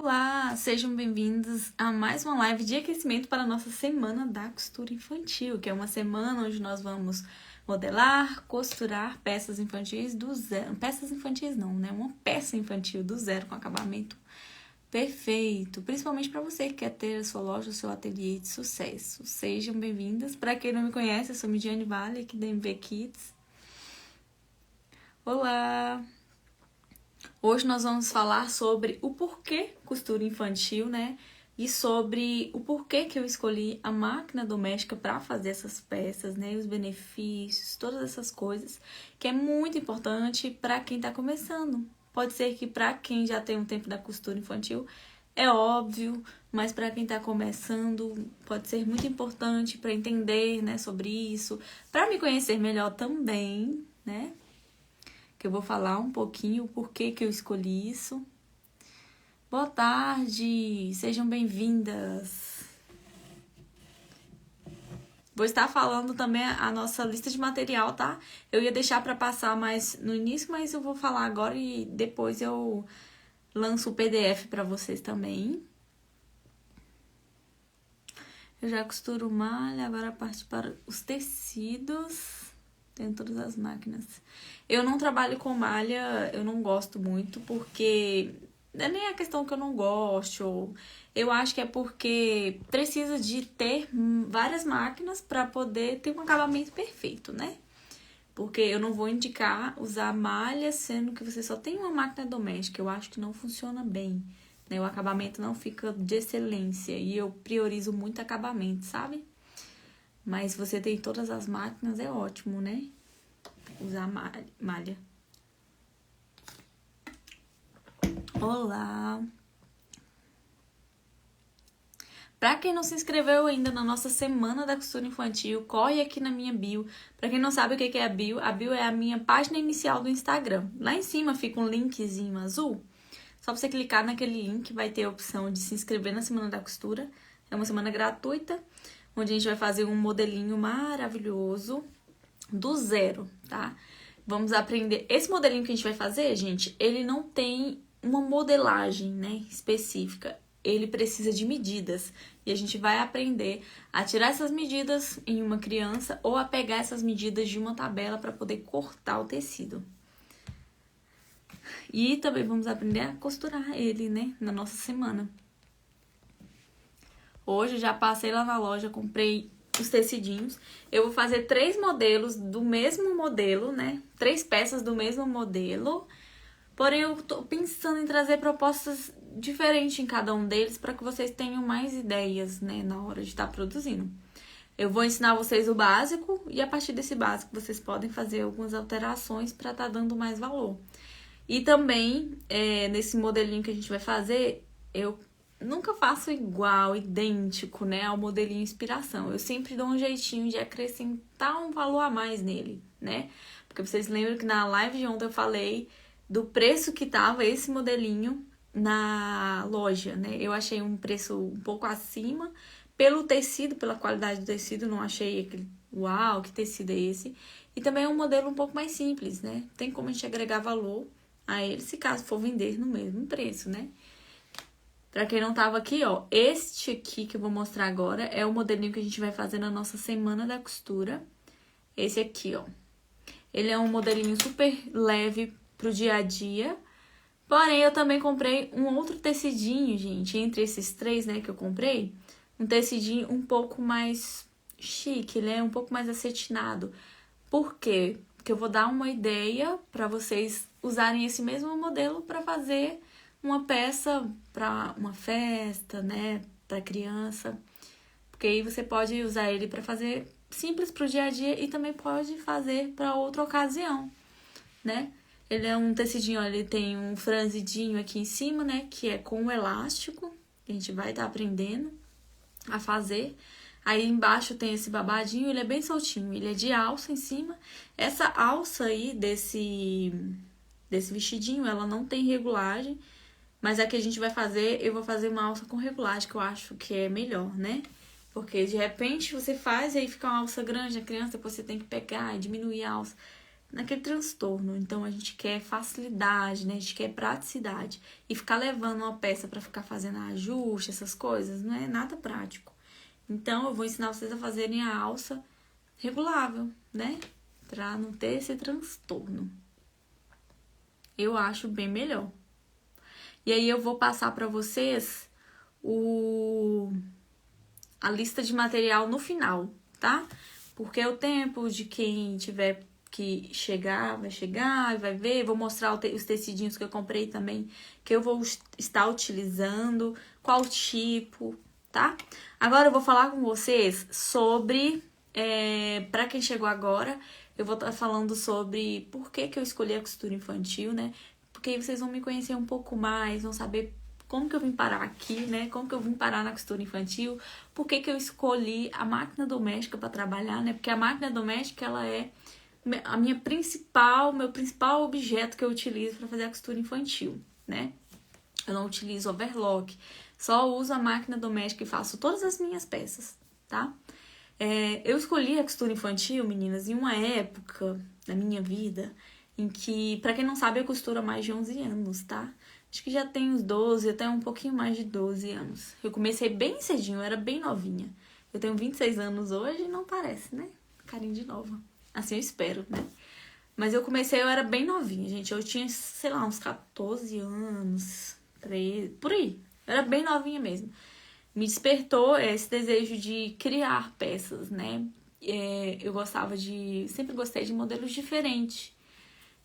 Olá, sejam bem-vindos a mais uma live de aquecimento para a nossa semana da costura infantil, que é uma semana onde nós vamos modelar, costurar peças infantis do zero. Peças infantis não, né? Uma peça infantil do zero com acabamento perfeito, principalmente para você que quer ter a sua loja, o seu ateliê de sucesso. Sejam bem-vindas. Para quem não me conhece, eu sou Midiane Vale, aqui da MV Kids. Olá! Hoje nós vamos falar sobre o porquê costura infantil, né? E sobre o porquê que eu escolhi a máquina doméstica para fazer essas peças, né? E os benefícios, todas essas coisas, que é muito importante para quem está começando. Pode ser que para quem já tem um tempo da costura infantil é óbvio, mas para quem está começando pode ser muito importante para entender, né, sobre isso, para me conhecer melhor também, né? Que eu vou falar um pouquinho o porquê que eu escolhi isso. Boa tarde, sejam bem-vindas. Vou estar falando também a nossa lista de material, tá? Eu ia deixar para passar mais no início, mas eu vou falar agora e depois eu lanço o PDF para vocês também. Eu já costuro malha, agora parte para os tecidos. Tem todas as máquinas. Eu não trabalho com malha, eu não gosto muito, porque não é nem a questão que eu não gosto. Eu acho que é porque precisa de ter várias máquinas para poder ter um acabamento perfeito, né? Porque eu não vou indicar usar malha, sendo que você só tem uma máquina doméstica. Eu acho que não funciona bem, né? O acabamento não fica de excelência e eu priorizo muito acabamento, sabe? Mas se você tem todas as máquinas, é ótimo, né? Usar malha. Olá! Pra quem não se inscreveu ainda na nossa semana da costura infantil, corre aqui na minha bio. Pra quem não sabe o que é a bio é a minha página inicial do Instagram. Lá em cima fica um linkzinho azul. Só pra você clicar naquele link, vai ter a opção de se inscrever na semana da costura. É uma semana gratuita, onde a gente vai fazer um modelinho maravilhoso do zero, tá? Vamos aprender. Esse modelinho que a gente vai fazer, gente, ele não tem uma modelagem, né, específica. Ele precisa de medidas. E a gente vai aprender a tirar essas medidas em uma criança ou a pegar essas medidas de uma tabela para poder cortar o tecido. E também vamos aprender a costurar ele, né, na nossa semana. Hoje já passei lá na loja, comprei os tecidinhos. Eu vou fazer 3 modelos do mesmo modelo, né? 3 peças do mesmo modelo. Porém, eu tô pensando em trazer propostas diferentes em cada um deles para que vocês tenham mais ideias, né? Na hora de estar produzindo. Eu vou ensinar vocês o básico e a partir desse básico vocês podem fazer algumas alterações para estar dando mais valor. E também, nesse modelinho que a gente vai fazer, eu nunca faço igual, idêntico, né, ao modelinho inspiração. Eu sempre dou um jeitinho de acrescentar um valor a mais nele, né? Porque vocês lembram que na live de ontem eu falei do preço que tava esse modelinho na loja, né? Eu achei um preço um pouco acima pelo tecido, pela qualidade do tecido, não achei aquele, uau, que tecido é esse? E também é um modelo um pouco mais simples, né? Tem como a gente agregar valor a ele, se caso for vender no mesmo preço, né? Pra quem não tava aqui, ó, este aqui que eu vou mostrar agora é o modelinho que a gente vai fazer na nossa semana da costura. Esse aqui, ó. Ele é um modelinho super leve pro dia a dia. Porém, eu também comprei um outro tecidinho, gente, entre esses 3, né, que eu comprei. Um tecidinho um pouco mais chique, ele é um pouco mais acetinado. Por quê? Porque eu vou dar uma ideia pra vocês usarem esse mesmo modelo pra fazer uma peça para uma festa, né, para criança, porque aí você pode usar ele para fazer simples para o dia a dia e também pode fazer para outra ocasião, né? Ele é um tecidinho, ele tem um franzidinho aqui em cima, né, que é com elástico, que a gente vai estar aprendendo a fazer. Aí embaixo tem esse babadinho, ele é bem soltinho, ele é de alça em cima. Essa alça aí desse vestidinho, ela não tem regulagem. Mas a que a gente vai fazer, eu vou fazer uma alça com regulagem, que eu acho que é melhor, né? Porque de repente você faz e aí fica uma alça grande, a criança depois você tem que pegar e diminuir a alça. naquele transtorno. Então a gente quer facilidade, né? A gente quer praticidade. E ficar levando uma peça para ficar fazendo ajuste, essas coisas, não é nada prático. Então eu vou ensinar vocês a fazerem a alça regulável, né? Pra não ter esse transtorno. Eu acho bem melhor. E aí eu vou passar para vocês a lista de material no final, tá? Porque o tempo de quem tiver que chegar, vai chegar e vai ver. Vou mostrar os tecidinhos que eu comprei também, que eu vou estar utilizando, qual tipo, tá? Agora eu vou falar com vocês sobre, para quem chegou agora, eu vou estar falando sobre por que eu escolhi a costura infantil, né? Porque aí vocês vão me conhecer um pouco mais, vão saber como que eu vim parar aqui, né? Como que eu vim parar na costura infantil? Por que eu escolhi a máquina doméstica para trabalhar, né? Porque a máquina doméstica, ela é meu principal objeto que eu utilizo para fazer a costura infantil, né? Eu não utilizo overlock, só uso a máquina doméstica e faço todas as minhas peças, tá? Eu escolhi a costura infantil, meninas, em uma época da minha vida em que, pra quem não sabe, eu costuro há mais de 11 anos, tá? Acho que já tem uns 12, até um pouquinho mais de 12 anos. Eu comecei bem cedinho, eu era bem novinha. Eu tenho 26 anos hoje e não parece, né? Carinho de nova. Assim eu espero, né? Mas eu comecei, eu era bem novinha, gente. Eu tinha, sei lá, uns 14 anos, 13, por aí. Eu era bem novinha mesmo. Me despertou esse desejo de criar peças, né? Eu sempre gostei de modelos diferentes.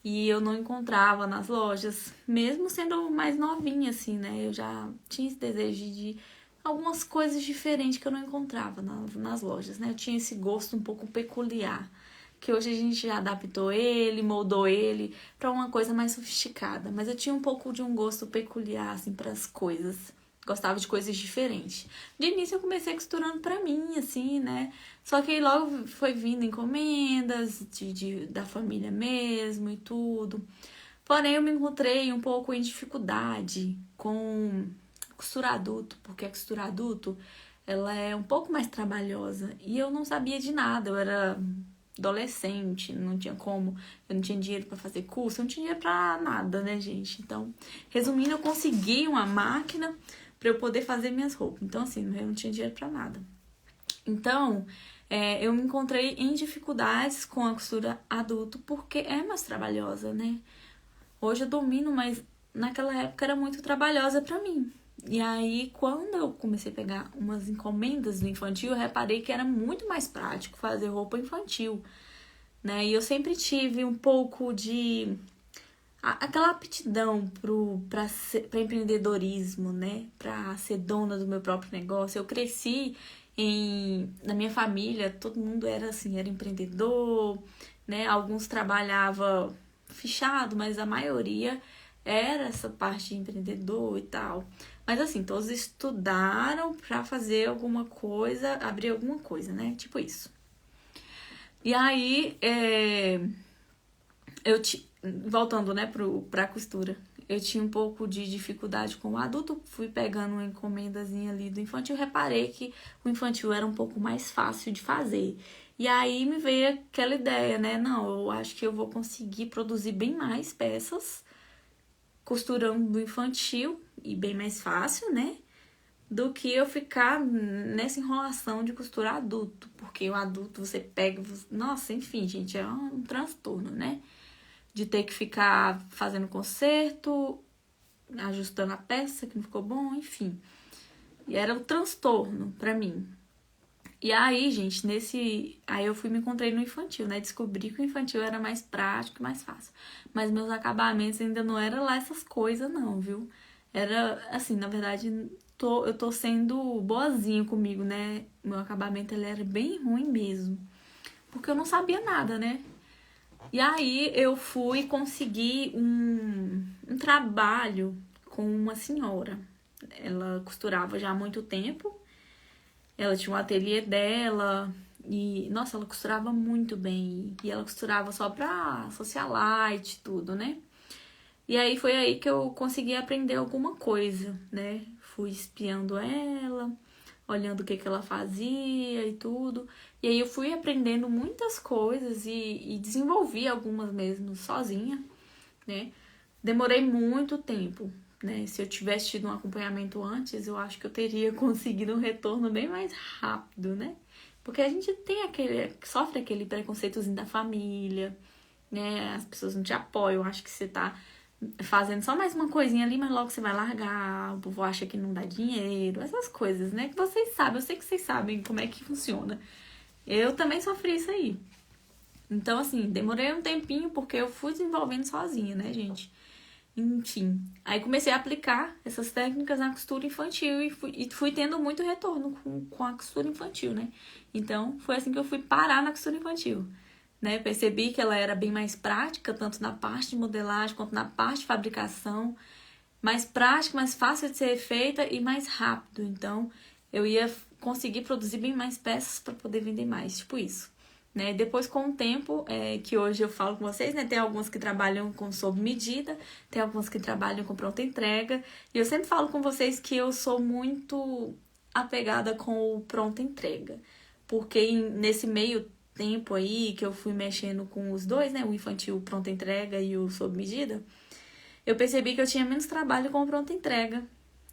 E eu não encontrava nas lojas, mesmo sendo mais novinha, assim, né? Eu já tinha esse desejo de algumas coisas diferentes que eu não encontrava nas lojas, né? Eu tinha esse gosto um pouco peculiar, que hoje a gente já adaptou ele, moldou ele para uma coisa mais sofisticada. Mas eu tinha um pouco de um gosto peculiar, assim, para as coisas. Gostava de coisas diferentes. De início eu comecei costurando pra mim, assim, né? Só que aí logo foi vindo encomendas da família mesmo e tudo. Porém, eu me encontrei um pouco em dificuldade com costura adulto, porque a costura adulto, ela é um pouco mais trabalhosa. E eu não sabia de nada, eu era adolescente, não tinha como, eu não tinha dinheiro pra fazer curso, eu não tinha dinheiro pra nada, né, gente? Então, resumindo, eu consegui uma máquina pra eu poder fazer minhas roupas. Então, assim, eu não tinha dinheiro pra nada. Então, eu me encontrei em dificuldades com a costura adulto, porque é mais trabalhosa, né? Hoje eu domino, mas naquela época era muito trabalhosa pra mim. E aí, quando eu comecei a pegar umas encomendas do infantil, eu reparei que era muito mais prático fazer roupa infantil, né? E eu sempre tive um pouco de aquela aptidão para empreendedorismo, né? Para ser dona do meu próprio negócio. Eu cresci na minha família, todo mundo era assim, era empreendedor, né? Alguns trabalhavam fichado, mas a maioria era essa parte de empreendedor e tal. Mas assim, todos estudaram para fazer alguma coisa, abrir alguma coisa, né? Tipo isso. E aí, voltando, né, pra costura, eu tinha um pouco de dificuldade com o adulto, fui pegando uma encomendazinha ali do infantil, reparei que o infantil era um pouco mais fácil de fazer. E aí me veio aquela ideia, né, não, eu acho que eu vou conseguir produzir bem mais peças costurando do infantil, e bem mais fácil, né, do que eu ficar nessa enrolação de costurar adulto, porque o adulto você pega, nossa, enfim, gente, é um transtorno, né? De ter que ficar fazendo conserto, ajustando a peça que não ficou bom, enfim. E era um transtorno pra mim. E aí, gente, aí eu me encontrei no infantil, né? Descobri que o infantil era mais prático e mais fácil. Mas meus acabamentos ainda não eram lá essas coisas, não, viu? Era, assim, na verdade, eu tô sendo boazinha comigo, né? Meu acabamento, ele era bem ruim mesmo. Porque eu não sabia nada, né? E aí eu fui conseguir um trabalho com uma senhora. Ela costurava já há muito tempo. Ela tinha um ateliê dela e, nossa, ela costurava muito bem. E ela costurava só pra socialite e tudo, né? E aí foi aí que eu consegui aprender alguma coisa, né? Fui espiando ela, olhando o que ela fazia e tudo. E aí eu fui aprendendo muitas coisas e desenvolvi algumas mesmo sozinha, né? Demorei muito tempo, né? Se eu tivesse tido um acompanhamento antes, eu acho que eu teria conseguido um retorno bem mais rápido, né? Porque a gente sofre aquele preconceitozinho da família, né? As pessoas não te apoiam, acho que você tá fazendo só mais uma coisinha ali, mas logo você vai largar, o povo acha que não dá dinheiro, essas coisas, né? Que vocês sabem, eu sei que vocês sabem como é que funciona. Eu também sofri isso aí. Então, assim, demorei um tempinho porque eu fui desenvolvendo sozinha, né, gente? Enfim, aí comecei a aplicar essas técnicas na costura infantil e fui tendo muito retorno com a costura infantil, né? Então, foi assim que eu fui parar na costura infantil, né? Percebi que ela era bem mais prática, tanto na parte de modelagem quanto na parte de fabricação. Mais prática, mais fácil de ser feita e mais rápido. Então, eu ia conseguir produzir bem mais peças para poder vender mais, tipo isso. Né? Depois, com o tempo, que hoje eu falo com vocês, né? Tem algumas que trabalham com sob medida, tem algumas que trabalham com pronta entrega. E eu sempre falo com vocês que eu sou muito apegada com o pronta entrega. Porque nesse meio tempo aí que eu fui mexendo com os dois, né? O infantil pronta entrega e o sob medida, eu percebi que eu tinha menos trabalho com pronta entrega,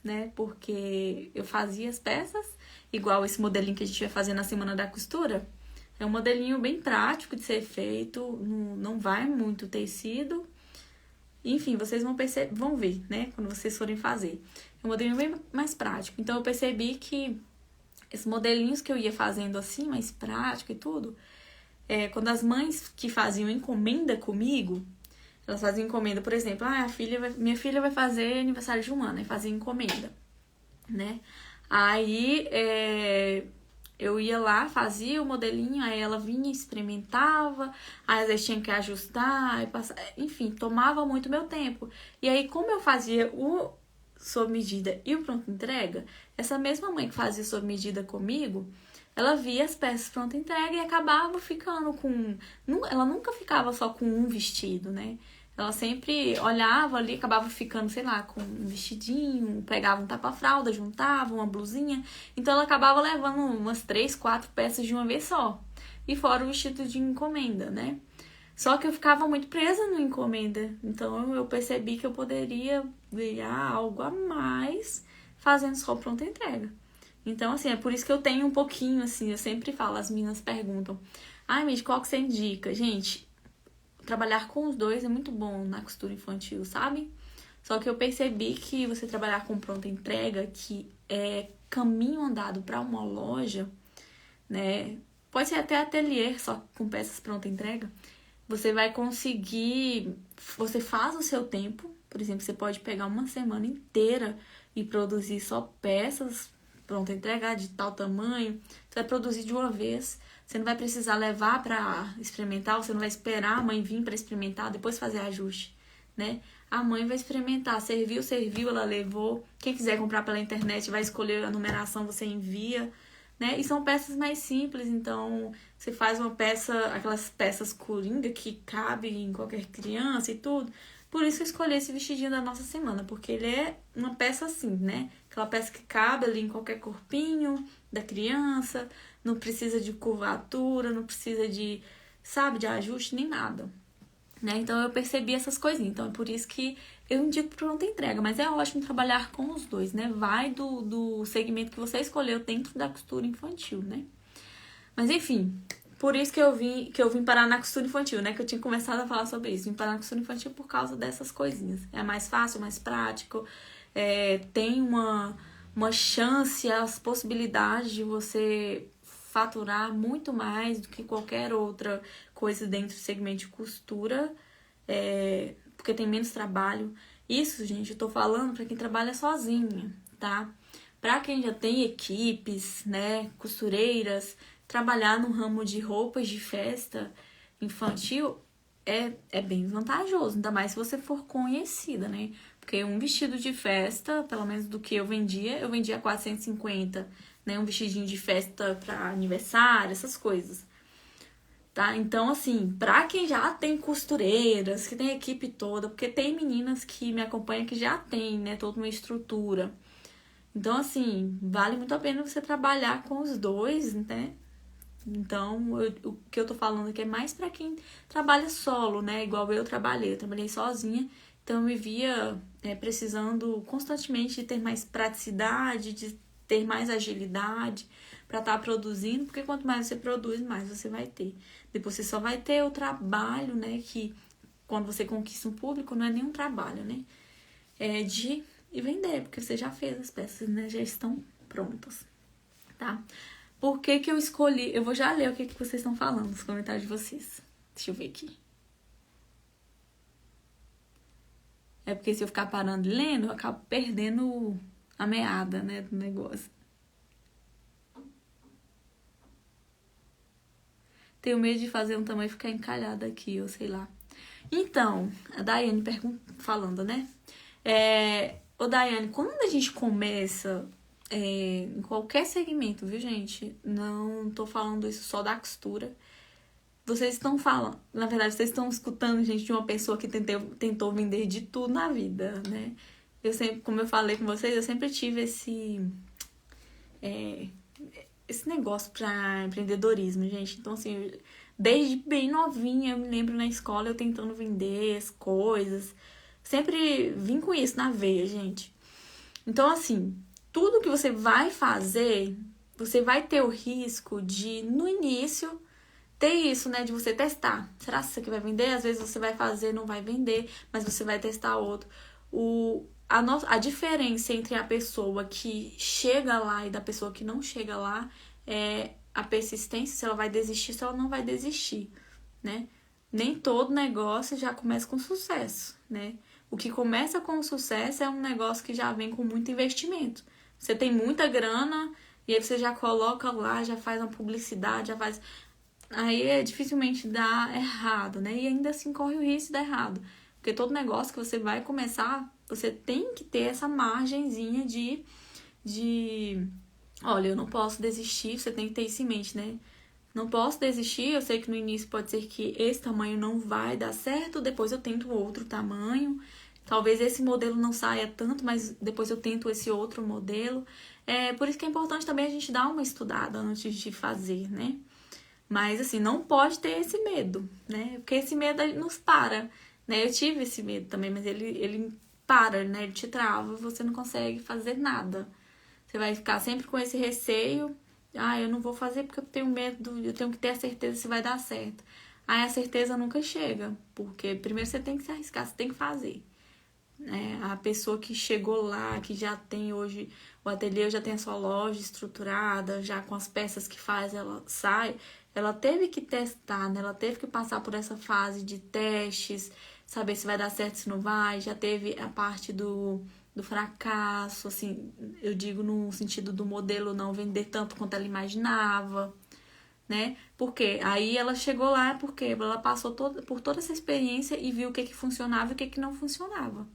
né? Porque eu fazia as peças, igual esse modelinho que a gente vai fazer na Semana da Costura. É um modelinho bem prático de ser feito, não vai muito tecido. Enfim, vocês vão ver, né? Quando vocês forem fazer. É um modelinho bem mais prático. Então, eu percebi que esses modelinhos que eu ia fazendo assim, mais prático e tudo, quando as mães que faziam encomenda comigo, elas faziam encomenda, por exemplo, minha filha vai fazer aniversário de 1 ano, e fazia encomenda, né? Aí, eu ia lá, fazia o modelinho, aí ela vinha, experimentava, aí às vezes tinha que ajustar, aí enfim, tomava muito meu tempo. E aí, como eu fazia o sob medida e o pronto entrega, essa mesma mãe que fazia sob medida comigo, ela via as peças pronta entrega e acabava ficando com... Ela nunca ficava só com um vestido, né? Ela sempre olhava ali, acabava ficando, sei lá, com um vestidinho, pegava um tapa-fralda, juntava uma blusinha. Então, ela acabava levando umas 3, 4 peças de uma vez só. E fora o vestido de encomenda, né? Só que eu ficava muito presa no encomenda. Então, eu percebi que eu poderia ganhar algo a mais fazendo só pronta entrega. Então, assim, é por isso que eu tenho um pouquinho, assim, eu sempre falo, as meninas perguntam, Midi, qual que você indica? Gente, trabalhar com os dois é muito bom na costura infantil, sabe? Só que eu percebi que você trabalhar com pronta entrega, que é caminho andado para uma loja, né? Pode ser até ateliê, só com peças pronta entrega. Você vai conseguir... Você faz o seu tempo. Por exemplo, você pode pegar uma semana inteira e produzir só peças pronta entrega de tal tamanho. Você vai produzir de uma vez. Você não vai precisar levar para experimentar, você não vai esperar a mãe vir para experimentar, depois fazer ajuste, né? A mãe vai experimentar, serviu, ela levou. Quem quiser comprar pela internet vai escolher a numeração, você envia, né? E são peças mais simples, então você faz uma peça, aquelas peças coringa que cabe em qualquer criança e tudo. Por isso eu escolhi esse vestidinho da nossa semana, porque ele é uma peça assim, né? Aquela peça que cabe ali em qualquer corpinho da criança, não precisa de curvatura, não precisa de, sabe, de ajuste, nem nada, né? Então, eu percebi essas coisinhas. Então, é por isso que eu indico pronta entrega. Mas é ótimo trabalhar com os dois, né? Vai do segmento que você escolheu dentro da costura infantil, né? Mas, enfim, por isso que eu vim parar na costura infantil, né? Que eu tinha começado a falar sobre isso. Vim parar na costura infantil por causa dessas coisinhas. É mais fácil, mais prático, tem uma chance, as possibilidades de você faturar muito mais do que qualquer outra coisa dentro do segmento de costura, porque tem menos trabalho. Isso, gente, eu tô falando pra quem trabalha sozinha, tá? Pra quem já tem equipes, né, costureiras, trabalhar no ramo de roupas de festa infantil é bem vantajoso, ainda mais se você for conhecida, né? Porque um vestido de festa, pelo menos do que eu vendia 450, né? Um vestidinho de festa para aniversário, essas coisas, tá? Então, assim, pra quem já tem costureiras, que tem equipe toda, porque tem meninas que me acompanham que já tem, né, toda uma estrutura. Então, assim, vale muito a pena você trabalhar com os dois, né? Então, o que eu tô falando aqui é mais pra quem trabalha solo, né? Igual eu trabalhei. Eu trabalhei sozinha, então eu me via precisando constantemente de ter mais praticidade, de ter mais agilidade pra estar produzindo, porque quanto mais você produz, mais você vai ter. Depois você só vai ter o trabalho, né? Que quando você conquista um público, não é nenhum trabalho, né? É de ir vender, porque você já fez as peças, né? Já estão prontas, tá? Por que que eu escolhi? Eu vou já ler o que que vocês estão falando nos comentários de vocês. Deixa eu ver aqui. É porque se eu ficar parando e lendo, eu acabo perdendo a meada, né, do negócio. Tenho medo de fazer um tamanho e ficar encalhada aqui, ou sei lá. Então, a Daiane falando, né? Ô, Daiane, quando a gente começa em qualquer segmento, viu, gente? Não tô falando isso só da costura. Vocês estão falando, na verdade, vocês estão escutando, gente, de uma pessoa que tentou vender de tudo na vida, né? Eu sempre, como eu falei com vocês, eu sempre tive é, esse negócio pra empreendedorismo, gente. Então, assim, desde bem novinha, eu me lembro na escola eu tentando vender as coisas. Sempre vim com isso na veia, gente. Então, assim, tudo que você vai fazer, você vai ter o risco de, no início, ter isso, né, de você testar. Será que isso aqui vai vender? Às vezes você vai fazer, não vai vender, mas você vai testar outro. A diferença entre a pessoa que chega lá e da pessoa que não chega lá é a persistência, se ela vai desistir, se ela não vai desistir, né? Nem todo negócio já começa com sucesso, né? O que começa com sucesso é um negócio que já vem com muito investimento. Você tem muita grana e aí você já coloca lá, já faz uma publicidade, já faz. Aí dificilmente dá errado, né? E ainda assim corre o risco de dar errado. Porque todo negócio que você vai começar, você tem que ter essa margenzinha de olha, eu não posso desistir, você tem que ter isso em mente, né? Não posso desistir, eu sei que no início pode ser que esse tamanho não vai dar certo, depois eu tento outro tamanho. Talvez esse modelo não saia tanto, mas depois eu tento esse outro modelo. É por isso que é importante também a gente dar uma estudada antes de fazer, né? Mas, assim, não pode ter esse medo, né? Porque esse medo nos para, né? Eu tive esse medo também, mas ele para, né? Ele te trava, você não consegue fazer nada. Você vai ficar sempre com esse receio. Ah, eu não vou fazer porque eu tenho medo, eu tenho que ter a certeza se vai dar certo. Aí a certeza nunca chega, porque primeiro você tem que se arriscar, você tem que fazer. A pessoa que chegou lá, que já tem hoje o ateliê, já tem a sua loja estruturada, já com as peças que faz, ela sai, ela teve que testar, né? Ela teve que passar por essa fase de testes, saber se vai dar certo, se não vai, já teve a parte do fracasso, assim, eu digo no sentido do modelo não vender tanto quanto ela imaginava, né? Porque aí ela chegou lá porque ela passou por toda essa experiência e viu o que funcionava e o que não funcionava,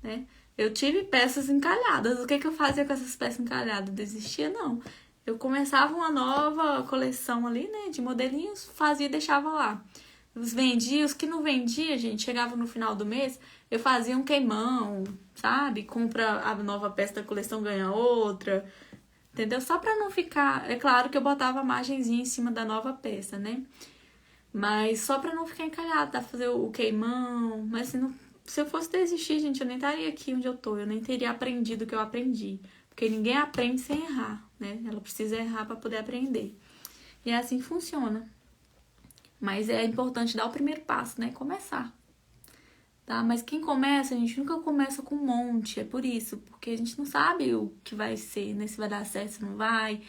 né? Eu tive peças encalhadas. O que eu fazia com essas peças encalhadas? Desistia, não. Eu começava uma nova coleção ali, né, de modelinhos, fazia e deixava lá. Os vendia, os que não vendia, gente, chegava no final do mês, eu fazia um queimão, sabe? Compra a nova peça da coleção, ganha outra, entendeu? Só pra não ficar... É claro que eu botava a margenzinha em cima da nova peça, né? Mas só pra não ficar encalhada, tá? Fazer o queimão, mas assim, não, se eu fosse desistir, gente, eu nem estaria aqui onde eu tô. Eu nem teria aprendido o que eu aprendi. Porque ninguém aprende sem errar, né? Ela precisa errar para poder aprender. E é assim que funciona. Mas é importante dar o primeiro passo, né? Começar. Tá? Mas quem começa, a gente nunca começa com um monte. É por isso. Porque a gente não sabe o que vai ser, né? Se vai dar certo, se não vai.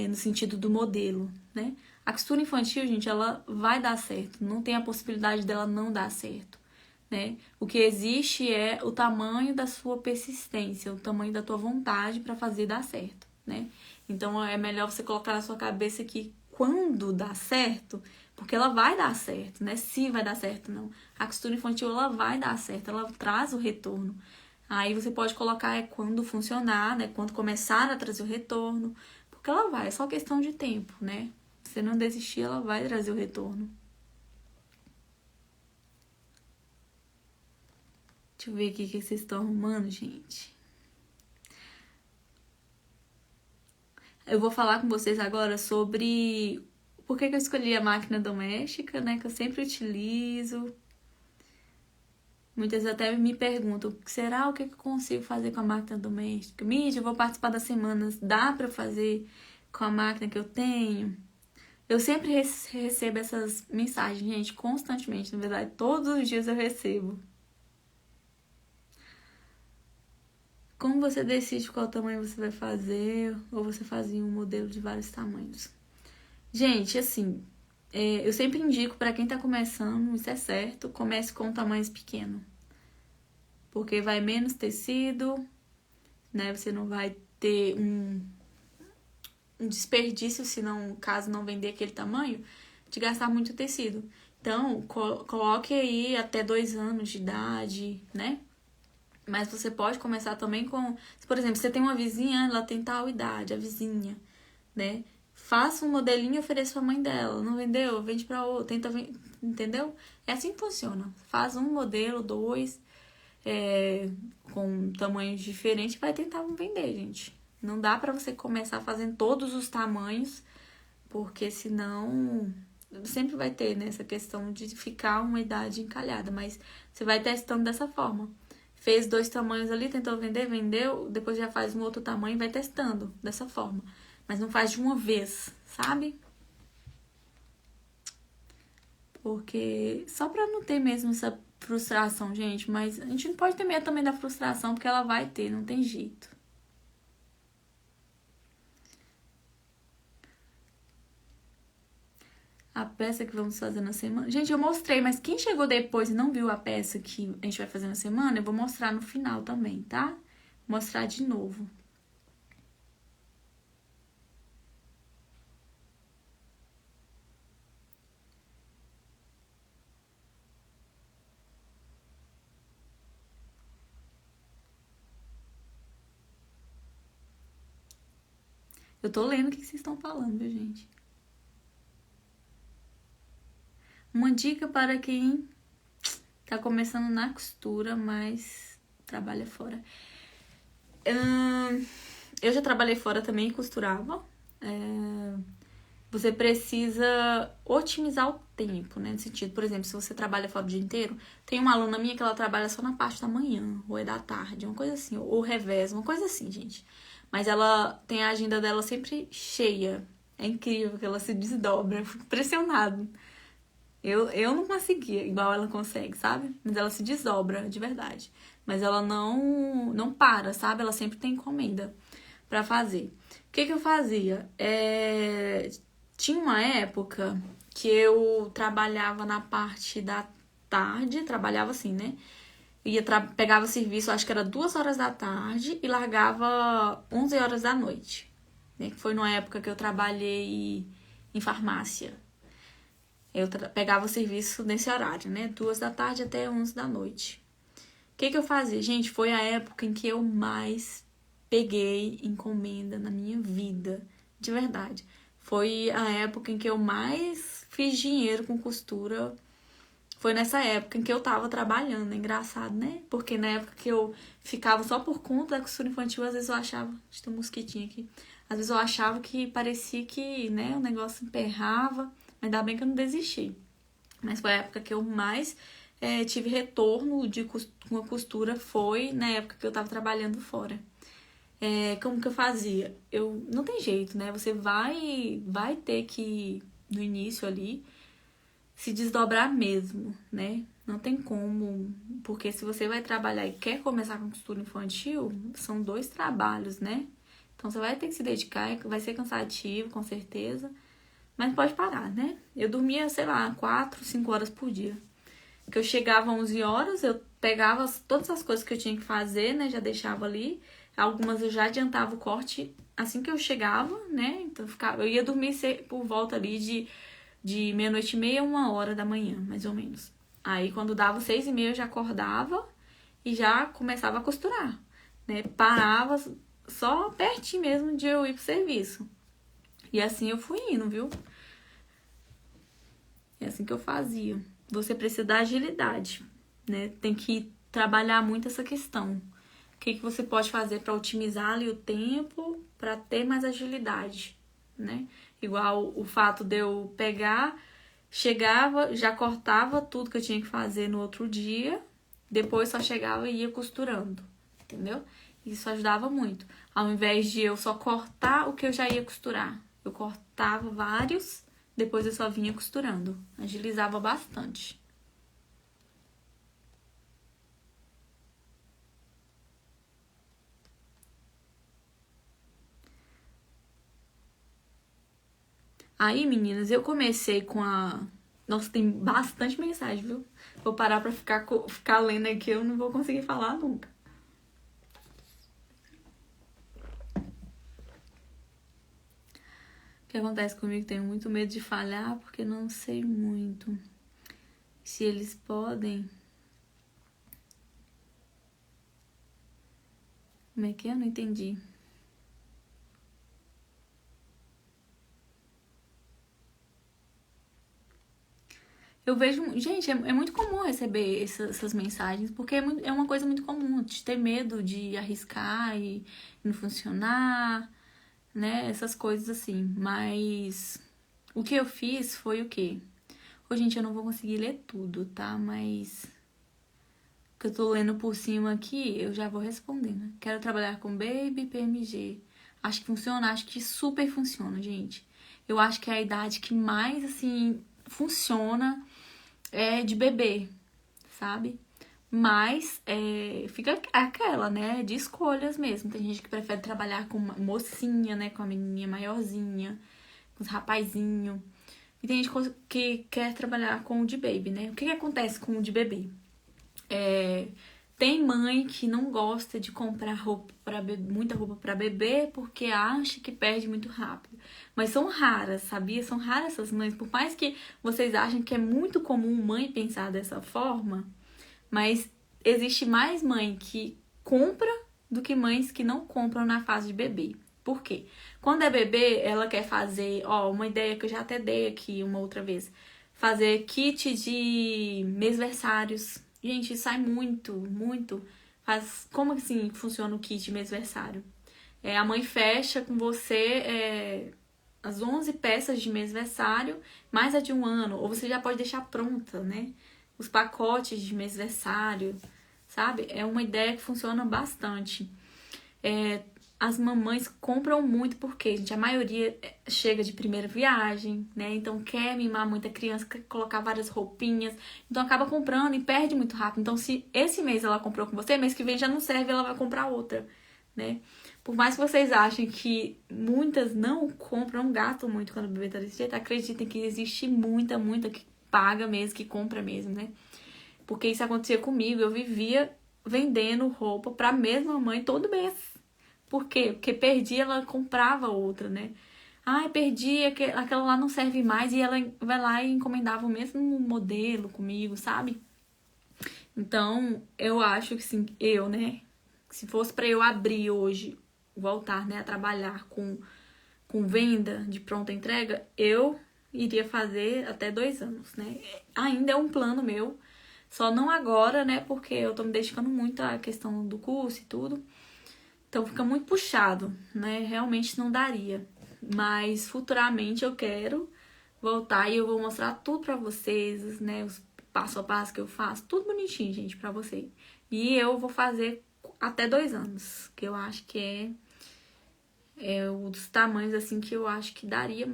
No sentido do modelo, né? A costura infantil, gente, ela vai dar certo. Não tem a possibilidade dela não dar certo. Né? O que existe é o tamanho da sua persistência, o tamanho da tua vontade para fazer dar certo, né? Então é melhor você colocar na sua cabeça que quando dá certo, porque ela vai dar certo, né? Se vai dar certo, não. A costura infantil, ela vai dar certo, ela traz o retorno. Aí você pode colocar quando funcionar, né? Quando começar a trazer o retorno, porque ela vai, é só questão de tempo, né? Se não desistir, ela vai trazer o retorno. Deixa eu ver aqui o que vocês estão arrumando, gente. Eu vou falar com vocês agora sobre por que eu escolhi a máquina doméstica, né? Que eu sempre utilizo. Muitas até me perguntam, será o que eu consigo fazer com a máquina doméstica? Mídia, eu vou participar das semanas, dá pra fazer com a máquina que eu tenho? Eu sempre recebo essas mensagens, gente, constantemente. Na verdade, todos os dias eu recebo. Como você decide qual tamanho você vai fazer? Ou você fazia um modelo de vários tamanhos? Gente, assim, eu sempre indico pra quem tá começando, isso é certo, comece com tamanhos pequenos. Porque vai menos tecido, né? Você não vai ter um desperdício, se não, caso não vender aquele tamanho, de gastar muito tecido. Então, coloque aí até 2 anos de idade, né? Mas você pode começar também com... Por exemplo, você tem uma vizinha, ela tem tal idade, a vizinha, né? Faça um modelinho e ofereça pra mãe dela. Não vendeu? Vende pra outra. Tenta vender, entendeu? É assim que funciona. Faz um modelo, 2, com tamanhos diferentes e vai tentar vender, gente. Não dá pra você começar fazendo todos os tamanhos, porque senão sempre vai ter, né, essa questão de ficar uma idade encalhada, mas você vai testando dessa forma. Fez 2 tamanhos ali, tentou vender, vendeu, depois já faz um outro tamanho e vai testando dessa forma. Mas não faz de uma vez, sabe? Porque só pra não ter mesmo essa frustração, gente, mas a gente não pode ter medo também da frustração, porque ela vai ter, não tem jeito. A peça que vamos fazer na semana. Gente, eu mostrei, mas quem chegou depois e não viu a peça que a gente vai fazer na semana, eu vou mostrar no final também, tá? Vou mostrar de novo. Eu tô lendo o que vocês estão falando, viu, gente? Uma dica para quem tá começando na costura, mas trabalha fora. Eu já trabalhei fora também e costurava. Você precisa otimizar o tempo, né? No sentido, por exemplo, se você trabalha fora o dia inteiro, tem uma aluna minha que ela trabalha só na parte da manhã, ou é da tarde, uma coisa assim, ou revés, uma coisa assim, gente. Mas ela tem a agenda dela sempre cheia. É incrível que ela se desdobra, eu fico impressionada. Eu não conseguia, igual ela consegue, sabe? Mas ela se desdobra, de verdade. Mas ela não para, sabe? Ela sempre tem encomenda pra fazer. O que eu fazia? Tinha uma época que eu trabalhava na parte da tarde, trabalhava assim, né? Pegava serviço, acho que era 2 horas da tarde e largava 11 horas da noite. Né? Que foi numa época que eu trabalhei em farmácia. Eu pegava o serviço nesse horário, né? 2 da tarde até 11 da noite. O que eu fazia? Gente, foi a época em que eu mais peguei encomenda na minha vida. De verdade. Foi a época em que eu mais fiz dinheiro com costura. Foi nessa época em que eu tava trabalhando. É engraçado, né? Porque na época que eu ficava só por conta da costura infantil, às vezes eu achava... Deixa eu ter um mosquitinho aqui. Às vezes eu achava que parecia que, né, o negócio emperrava. Ainda bem que eu não desisti. Mas foi a época que eu mais tive retorno com a costura. Foi na época que eu tava trabalhando fora. Como que eu fazia? Não tem jeito, né? Você vai ter que, no início ali, se desdobrar mesmo, né? Não tem como, porque se você vai trabalhar e quer começar com costura infantil, são 2 trabalhos, né? Então você vai ter que se dedicar, vai ser cansativo, com certeza, mas pode parar, né? Eu dormia, sei lá, 4, 5 horas por dia. Que eu chegava às 11 horas, eu pegava todas as coisas que eu tinha que fazer, né? Já deixava ali. Algumas eu já adiantava o corte assim que eu chegava, né? Então eu ia dormir por volta ali de meia-noite e meia, 1 hora da manhã, mais ou menos. Aí quando dava 6h30 eu já acordava e já começava a costurar, né? Parava só pertinho mesmo de eu ir pro serviço. E assim eu fui indo, viu? É assim que eu fazia. Você precisa da agilidade, né? Tem que trabalhar muito essa questão. que você pode fazer para otimizar ali o tempo, para ter mais agilidade, né? Igual o fato de eu pegar, chegava, já cortava tudo que eu tinha que fazer no outro dia, depois só chegava e ia costurando, entendeu? Isso ajudava muito. Ao invés de eu só cortar o que eu já ia costurar, eu cortava vários, depois eu só vinha costurando. Agilizava bastante. Aí, meninas, eu comecei com a... Nossa, tem bastante mensagem, viu? Vou parar pra ficar lendo aqui, eu não vou conseguir falar nunca. O que acontece comigo? Tenho muito medo de falhar porque não sei muito. Se eles podem... Como é que é? Eu não entendi. Eu vejo... Gente, é muito comum receber essas mensagens, porque é uma coisa muito comum, de ter medo de arriscar e não funcionar, né? Essas coisas assim. Mas o que eu fiz foi o quê? Ô, gente, eu não vou conseguir ler tudo, tá? Mas o que eu tô lendo por cima aqui, eu já vou respondendo. Quero trabalhar com Baby PMG. Acho que funciona, acho que super funciona, gente. Eu acho que é a idade que mais, assim, funciona é de bebê, sabe? Mas fica aquela, né? De escolhas mesmo. Tem gente que prefere trabalhar com uma mocinha, né? Com a menininha maiorzinha, com os rapazinhos. E tem gente que quer trabalhar com o de baby, né? O que acontece com o de bebê? Tem mãe que não gosta de comprar muita roupa para bebê porque acha que perde muito rápido. Mas são raras, sabia? São raras essas mães. Por mais que vocês achem que é muito comum mãe pensar dessa forma, mas existe mais mãe que compra do que mães que não compram na fase de bebê. Por quê? Quando é bebê, ela quer fazer, uma ideia que eu já até dei aqui uma outra vez, fazer kit de mêsversários. Gente, sai muito, muito. Como assim funciona o kit de mêsversário? A mãe fecha com você as 11 peças de mêsversário, mais a de um ano. Ou você já pode deixar pronta, né? Os pacotes de mêsversário, sabe? É uma ideia que funciona bastante. As mamães compram muito porque, gente, a maioria chega de primeira viagem, né? Então quer mimar muita criança, quer colocar várias roupinhas, então acaba comprando e perde muito rápido. Então, se esse mês ela comprou com você, mês que vem já não serve, ela vai comprar outra, né? Por mais que vocês achem que muitas não compram, não gastam muito quando o bebê tá desse jeito, acreditem que existe muita, muita que paga mesmo, que compra mesmo, né? Porque isso acontecia comigo, eu vivia vendendo roupa pra mesma mãe todo mês. Por quê? Porque perdi, ela comprava outra, né? Ai, perdi, aquela lá não serve mais. E ela vai lá e encomendava o mesmo modelo comigo, sabe? Então, eu acho que sim, né? Se fosse pra eu abrir hoje, voltar, né, a trabalhar com venda de pronta entrega, eu iria fazer até 2 anos, né? Ainda é um plano meu, só não agora, né? Porque eu tô me dedicando muito à questão do curso e tudo. Então fica muito puxado, né? Realmente não daria. Mas futuramente eu quero voltar e eu vou mostrar tudo pra vocês, né? Os passo a passo que eu faço, tudo bonitinho, gente, pra vocês. E eu vou fazer até 2 anos, que eu acho que é um dos tamanhos, assim, que eu acho que daria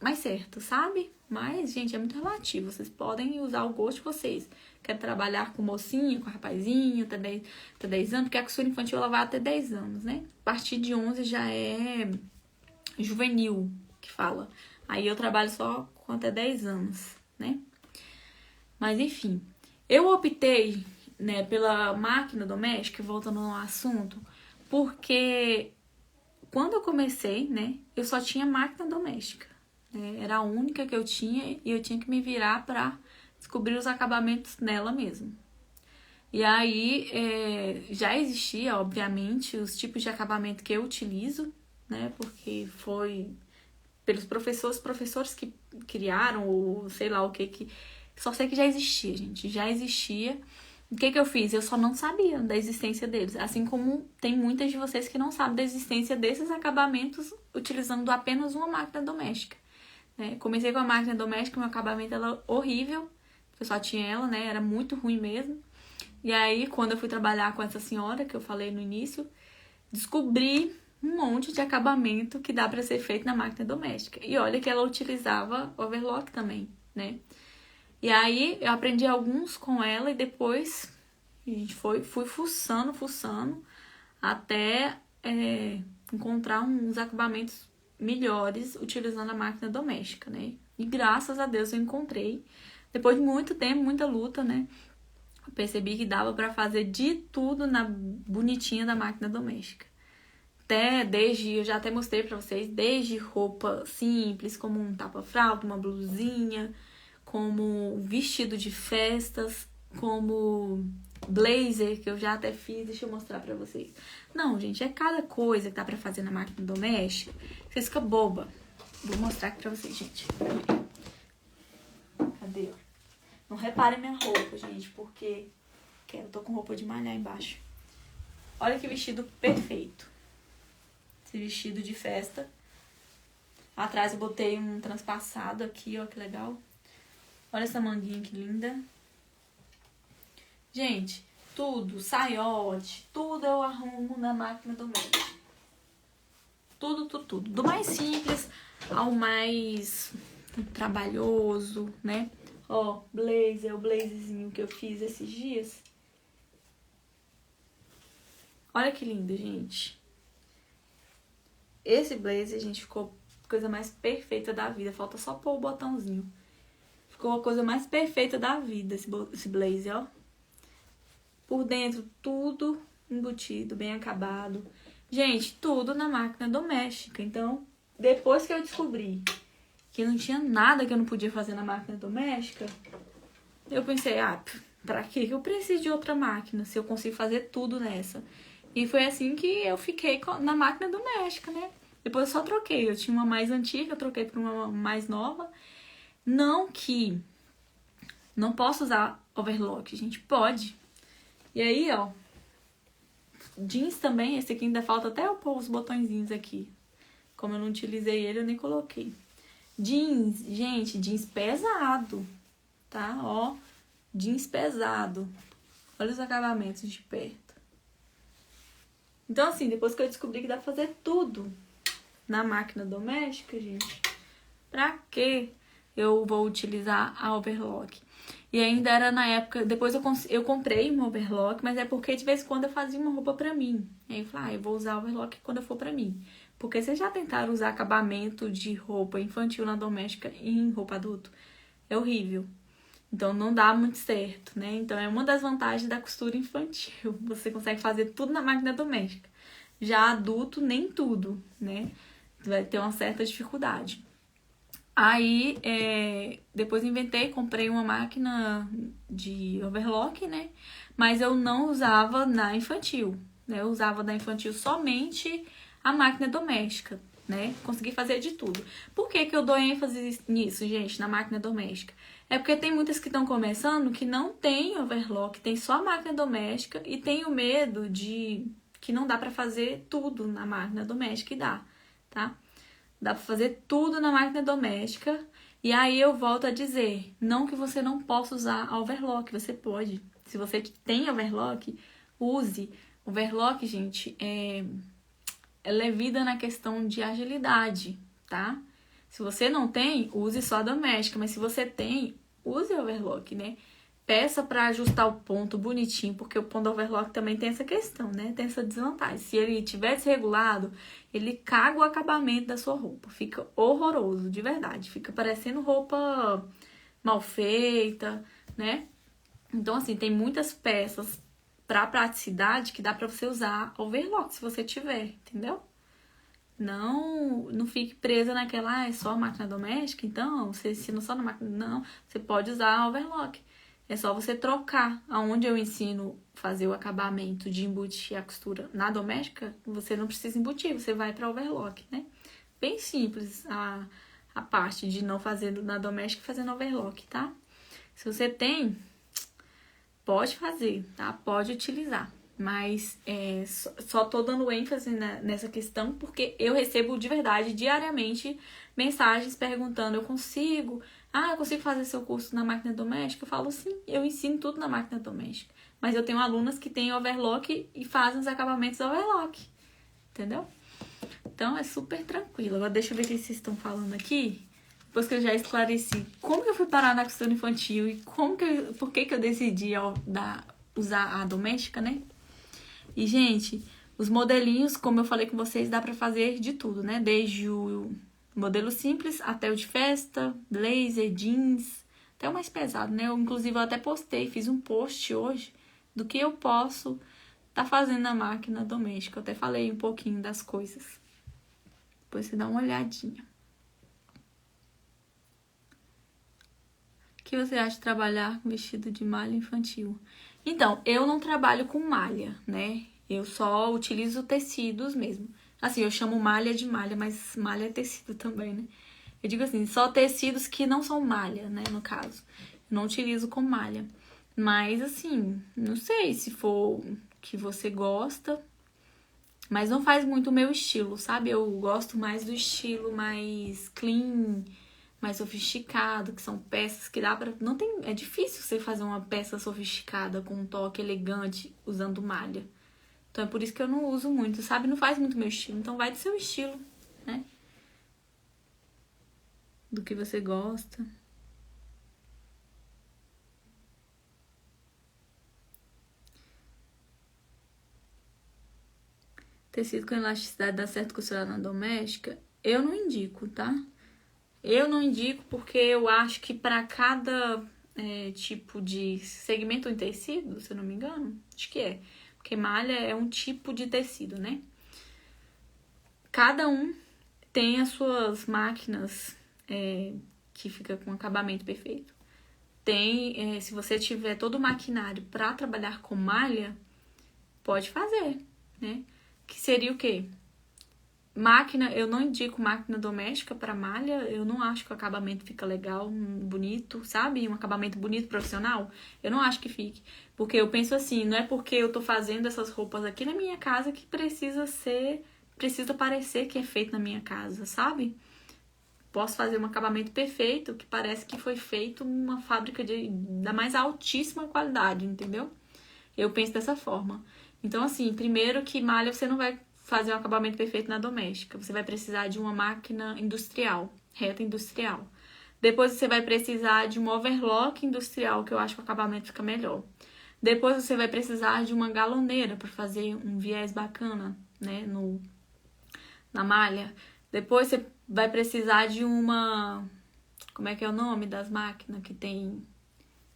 mais certo, sabe? Mas, gente, é muito relativo. Vocês podem usar o gosto de vocês. Quer trabalhar com mocinho, com rapazinho, até 10 anos, porque a costura infantil ela vai até 10 anos, né? A partir de 11 já é juvenil, que fala. Aí eu trabalho só com até 10 anos, né? Mas, enfim. Eu optei, né, pela máquina doméstica, voltando ao assunto, porque quando eu comecei, né, eu só tinha máquina doméstica. Era a única que eu tinha e eu tinha que me virar pra descobrir os acabamentos nela mesmo. E aí, já existia, obviamente, os tipos de acabamento que eu utilizo, né? Porque foi pelos professores que criaram, ou sei lá o que. Só sei que já existia, gente. Já existia. O que eu fiz? Eu só não sabia da existência deles. Assim como tem muitas de vocês que não sabem da existência desses acabamentos utilizando apenas uma máquina doméstica, né? Comecei com a máquina doméstica, meu acabamento era horrível, porque eu só tinha ela, né? Era muito ruim mesmo. E aí, quando eu fui trabalhar com essa senhora, que eu falei no início, descobri um monte de acabamento que dá para ser feito na máquina doméstica. E olha que ela utilizava overlock também, né? E aí, eu aprendi alguns com ela e depois a gente fui fuçando, até encontrar uns acabamentos melhores utilizando a máquina doméstica, né? E graças a Deus eu encontrei. Depois de muito tempo, muita luta, né? Eu percebi que dava para fazer de tudo na bonitinha da máquina doméstica. Eu já até mostrei para vocês, desde roupa simples, como um tapa-fralda, uma blusinha, como vestido de festas, como blazer, que eu já até fiz, deixa eu mostrar pra vocês. Não, gente, é cada coisa que dá pra fazer na máquina doméstica, vocês ficam boba. Vou mostrar aqui pra vocês, gente. Cadê? Não reparem minha roupa, gente, porque eu tô com roupa de malhar embaixo. Olha que vestido perfeito. Esse vestido de festa. Atrás eu botei um transpassado aqui, ó, que legal. Olha essa manguinha que linda. Gente, tudo, saiote, tudo eu arrumo na máquina doméstica. Tudo. Do mais simples ao mais trabalhoso, né? Ó, o blazerzinho que eu fiz esses dias. Olha que lindo, gente. Esse blazer, gente, ficou a coisa mais perfeita da vida. Falta só pôr o botãozinho. Ficou a coisa mais perfeita da vida, esse blazer, ó. Por dentro, tudo embutido, bem acabado. Gente, tudo na máquina doméstica. Então, depois que eu descobri que não tinha nada que eu não podia fazer na máquina doméstica, eu pensei, pra que eu preciso de outra máquina se eu consigo fazer tudo nessa? E foi assim que eu fiquei na máquina doméstica, né? Depois eu só troquei. Eu tinha uma mais antiga, eu troquei por uma mais nova. Não que não posso usar overlock, gente, pode. E aí, ó, jeans também, esse aqui ainda falta até eu pôr os botõezinhos aqui. Como eu não utilizei ele, eu nem coloquei. Jeans, gente, jeans pesado, tá? Ó, jeans pesado. Olha os acabamentos de perto. Então, assim, depois que eu descobri que dá pra fazer tudo na máquina doméstica, gente, pra que eu vou utilizar a overlock? E ainda era na época, depois eu comprei uma overlock, mas é porque de vez em quando eu fazia uma roupa pra mim. E aí eu falei, eu vou usar a overlock quando eu for pra mim. Porque vocês já tentaram usar acabamento de roupa infantil na doméstica em roupa adulto? É horrível. Então não dá muito certo, né? Então é uma das vantagens da costura infantil. Você consegue fazer tudo na máquina doméstica. Já adulto, nem tudo, né? Vai ter uma certa dificuldade. Aí, depois comprei uma máquina de overlock, né? Mas eu não usava na infantil, né? Eu usava na infantil somente a máquina doméstica, né? Consegui fazer de tudo. Por que que eu dou ênfase nisso, gente, na máquina doméstica? É porque tem muitas que estão começando que não tem overlock, tem só a máquina doméstica e tem o medo de que não dá pra fazer tudo na máquina doméstica e dá, tá? Dá pra fazer tudo na máquina doméstica. E aí eu volto a dizer, não que você não possa usar a overlock, você pode. Se você tem overlock, use. Overlock, gente, ela é vida na questão de agilidade, tá? Se você não tem, use só a doméstica. Mas se você tem, use a overlock, né? Peça para ajustar o ponto bonitinho, porque o ponto do overlock também tem essa questão, né? Tem essa desvantagem. Se ele tiver desregulado, ele caga o acabamento da sua roupa. Fica horroroso, de verdade. Fica parecendo roupa mal feita, né? Então, assim, tem muitas peças para praticidade que dá para você usar overlock, se você tiver, entendeu? Não fique presa naquela, é só máquina doméstica, então, você ensina só na máquina. Não, você pode usar overlock. É só você trocar. Aonde eu ensino fazer o acabamento de embutir a costura na doméstica, você não precisa embutir, você vai para overlock, né? Bem simples a parte de não fazer na doméstica e fazer no overlock, tá? Se você tem, pode fazer, tá? Pode utilizar. Mas só tô dando ênfase nessa questão porque eu recebo de verdade, diariamente, mensagens perguntando, eu consigo fazer seu curso na máquina doméstica? Eu falo, sim, eu ensino tudo na máquina doméstica. Mas eu tenho alunas que têm overlock e fazem os acabamentos overlock, entendeu? Então é super tranquilo. Agora deixa eu ver o que vocês estão falando aqui. Depois que eu já esclareci como que eu fui parar na costura infantil e por que eu decidi usar a doméstica, né? E, gente, os modelinhos, como eu falei com vocês, dá pra fazer de tudo, né? Desde o modelo simples até o de festa, blazer, jeans, até o mais pesado, né? Inclusive, eu até fiz um post hoje do que eu posso estar fazendo na máquina doméstica. Eu até falei um pouquinho das coisas. Depois você dá uma olhadinha. O que você acha de trabalhar com vestido de malha infantil? Então, eu não trabalho com malha, né? Eu só utilizo tecidos mesmo. Assim, eu chamo malha de malha, mas malha é tecido também, né? Eu digo assim, só tecidos que não são malha, né? No caso, eu não utilizo com malha. Mas, assim, não sei se for que você gosta, mas não faz muito o meu estilo, sabe? Eu gosto mais do estilo mais clean, mais sofisticado, que são peças que dá pra... É difícil você fazer uma peça sofisticada com um toque elegante usando malha. Então é por isso que eu não uso muito, sabe? Não faz muito meu estilo. Então vai do seu estilo, né? Do que você gosta. Tecido com elasticidade dá certo costurar na doméstica? Eu não indico, tá? Eu não indico porque eu acho que para cada tipo de segmento em tecido, se eu não me engano, acho que é. Porque malha é um tipo de tecido, né? Cada um tem as suas máquinas que fica com acabamento perfeito. Se você tiver todo o maquinário para trabalhar com malha, pode fazer, né? Que seria o quê? Máquina, eu não indico máquina doméstica para malha, eu não acho que o acabamento fica legal, bonito, sabe? Um acabamento bonito, profissional, eu não acho que fique. Porque eu penso assim, não é porque eu tô fazendo essas roupas aqui na minha casa que precisa parecer que é feito na minha casa, sabe? Posso fazer um acabamento perfeito que parece que foi feito numa fábrica da mais altíssima qualidade, entendeu? Eu penso dessa forma. Então, assim, primeiro que malha você não vai fazer um acabamento perfeito na doméstica. Você vai precisar de uma máquina industrial, reta industrial. Depois você vai precisar de um overlock industrial, que eu acho que o acabamento fica melhor. Depois você vai precisar de uma galoneira para fazer um viés bacana, né, na malha. Depois você vai precisar de uma... Como é que é o nome das máquinas que tem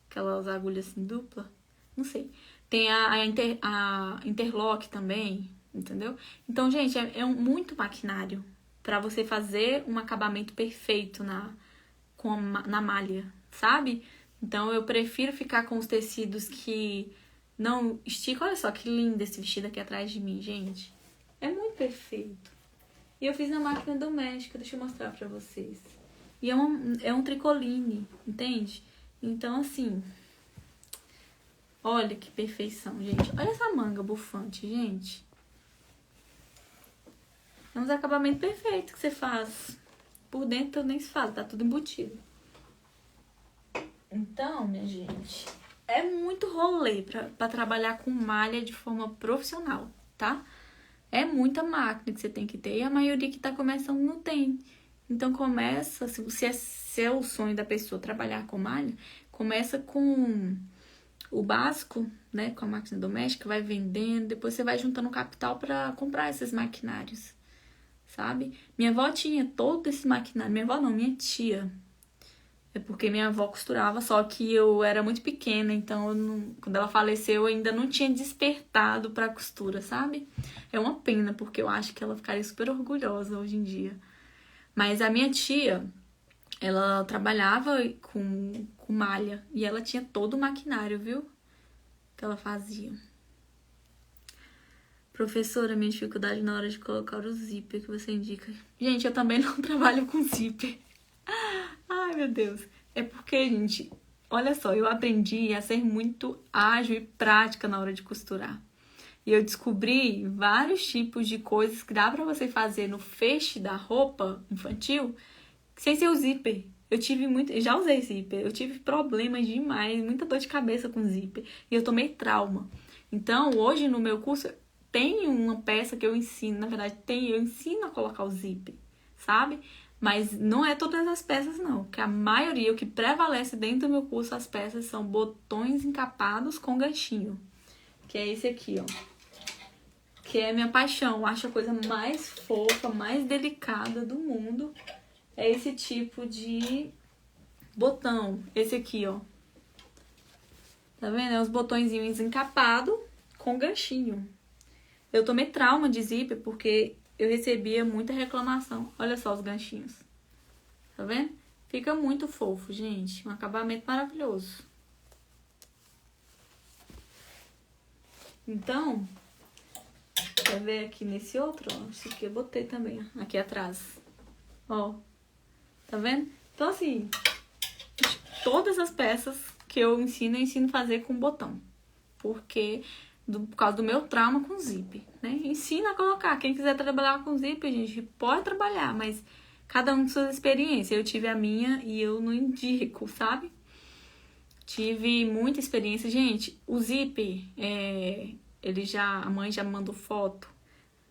aquelas agulhas assim dupla? Não sei. Tem a interlock também, entendeu? Então, gente, muito maquinário para você fazer um acabamento perfeito na malha, sabe? Então, eu prefiro ficar com os tecidos que não esticam. Olha só que lindo esse vestido aqui atrás de mim, gente. É muito perfeito. E eu fiz na máquina doméstica, deixa eu mostrar pra vocês. E é um tricoline, entende? Então, assim... Olha que perfeição, gente. Olha essa manga bufante, gente. É um acabamento perfeito que você faz. Por dentro nem se fala, tá tudo embutido. Então, minha gente, é muito rolê pra trabalhar com malha de forma profissional, tá? É muita máquina que você tem que ter e a maioria que tá começando não tem. Então começa, se é o sonho da pessoa trabalhar com malha, começa com o básico, né, com a máquina doméstica, vai vendendo, depois você vai juntando capital para comprar esses maquinários, sabe? Minha avó tinha todo esse maquinário, minha avó não, minha tia. É porque minha avó costurava, só que eu era muito pequena, então quando ela faleceu eu ainda não tinha despertado pra costura, sabe? É uma pena, porque eu acho que ela ficaria super orgulhosa hoje em dia. Mas a minha tia, ela trabalhava com malha e ela tinha todo o maquinário, viu? Que ela fazia. Professora, minha dificuldade na hora de colocar o zíper que você indica. Gente, eu também não trabalho com zíper. Ai, meu Deus. É porque, gente, olha só, eu aprendi a ser muito ágil e prática na hora de costurar. E eu descobri vários tipos de coisas que dá pra você fazer no feixe da roupa infantil sem ser o zíper. Eu já usei zíper, eu tive problemas demais, muita dor de cabeça com zíper. E eu tomei trauma. Então, hoje no meu curso, tem uma peça que eu ensino, na verdade, eu ensino a colocar o zíper, sabe? Mas não é todas as peças, não. Que a maioria, o que prevalece dentro do meu curso, as peças são botões encapados com ganchinho. Que é esse aqui, ó. Que é minha paixão. Eu acho a coisa mais fofa, mais delicada do mundo. É esse tipo de botão. Esse aqui, ó. Tá vendo? É os botõezinhos encapados com ganchinho. Eu tomei trauma de zíper porque eu recebia muita reclamação. Olha só os ganchinhos. Tá vendo? Fica muito fofo, gente. Um acabamento maravilhoso. Então, quer ver aqui nesse outro? Ó, esse aqui eu botei também, ó, aqui atrás. Ó, tá vendo? Então, assim, todas as peças que eu ensino a fazer com botão. Porque, por causa do meu trauma com zíper, né? Ensina a colocar. Quem quiser trabalhar com zíper, gente, pode trabalhar, mas cada um com suas experiências. Eu tive a minha e eu não indico, sabe? Tive muita experiência. Gente, o zíper, a mãe já me mandou foto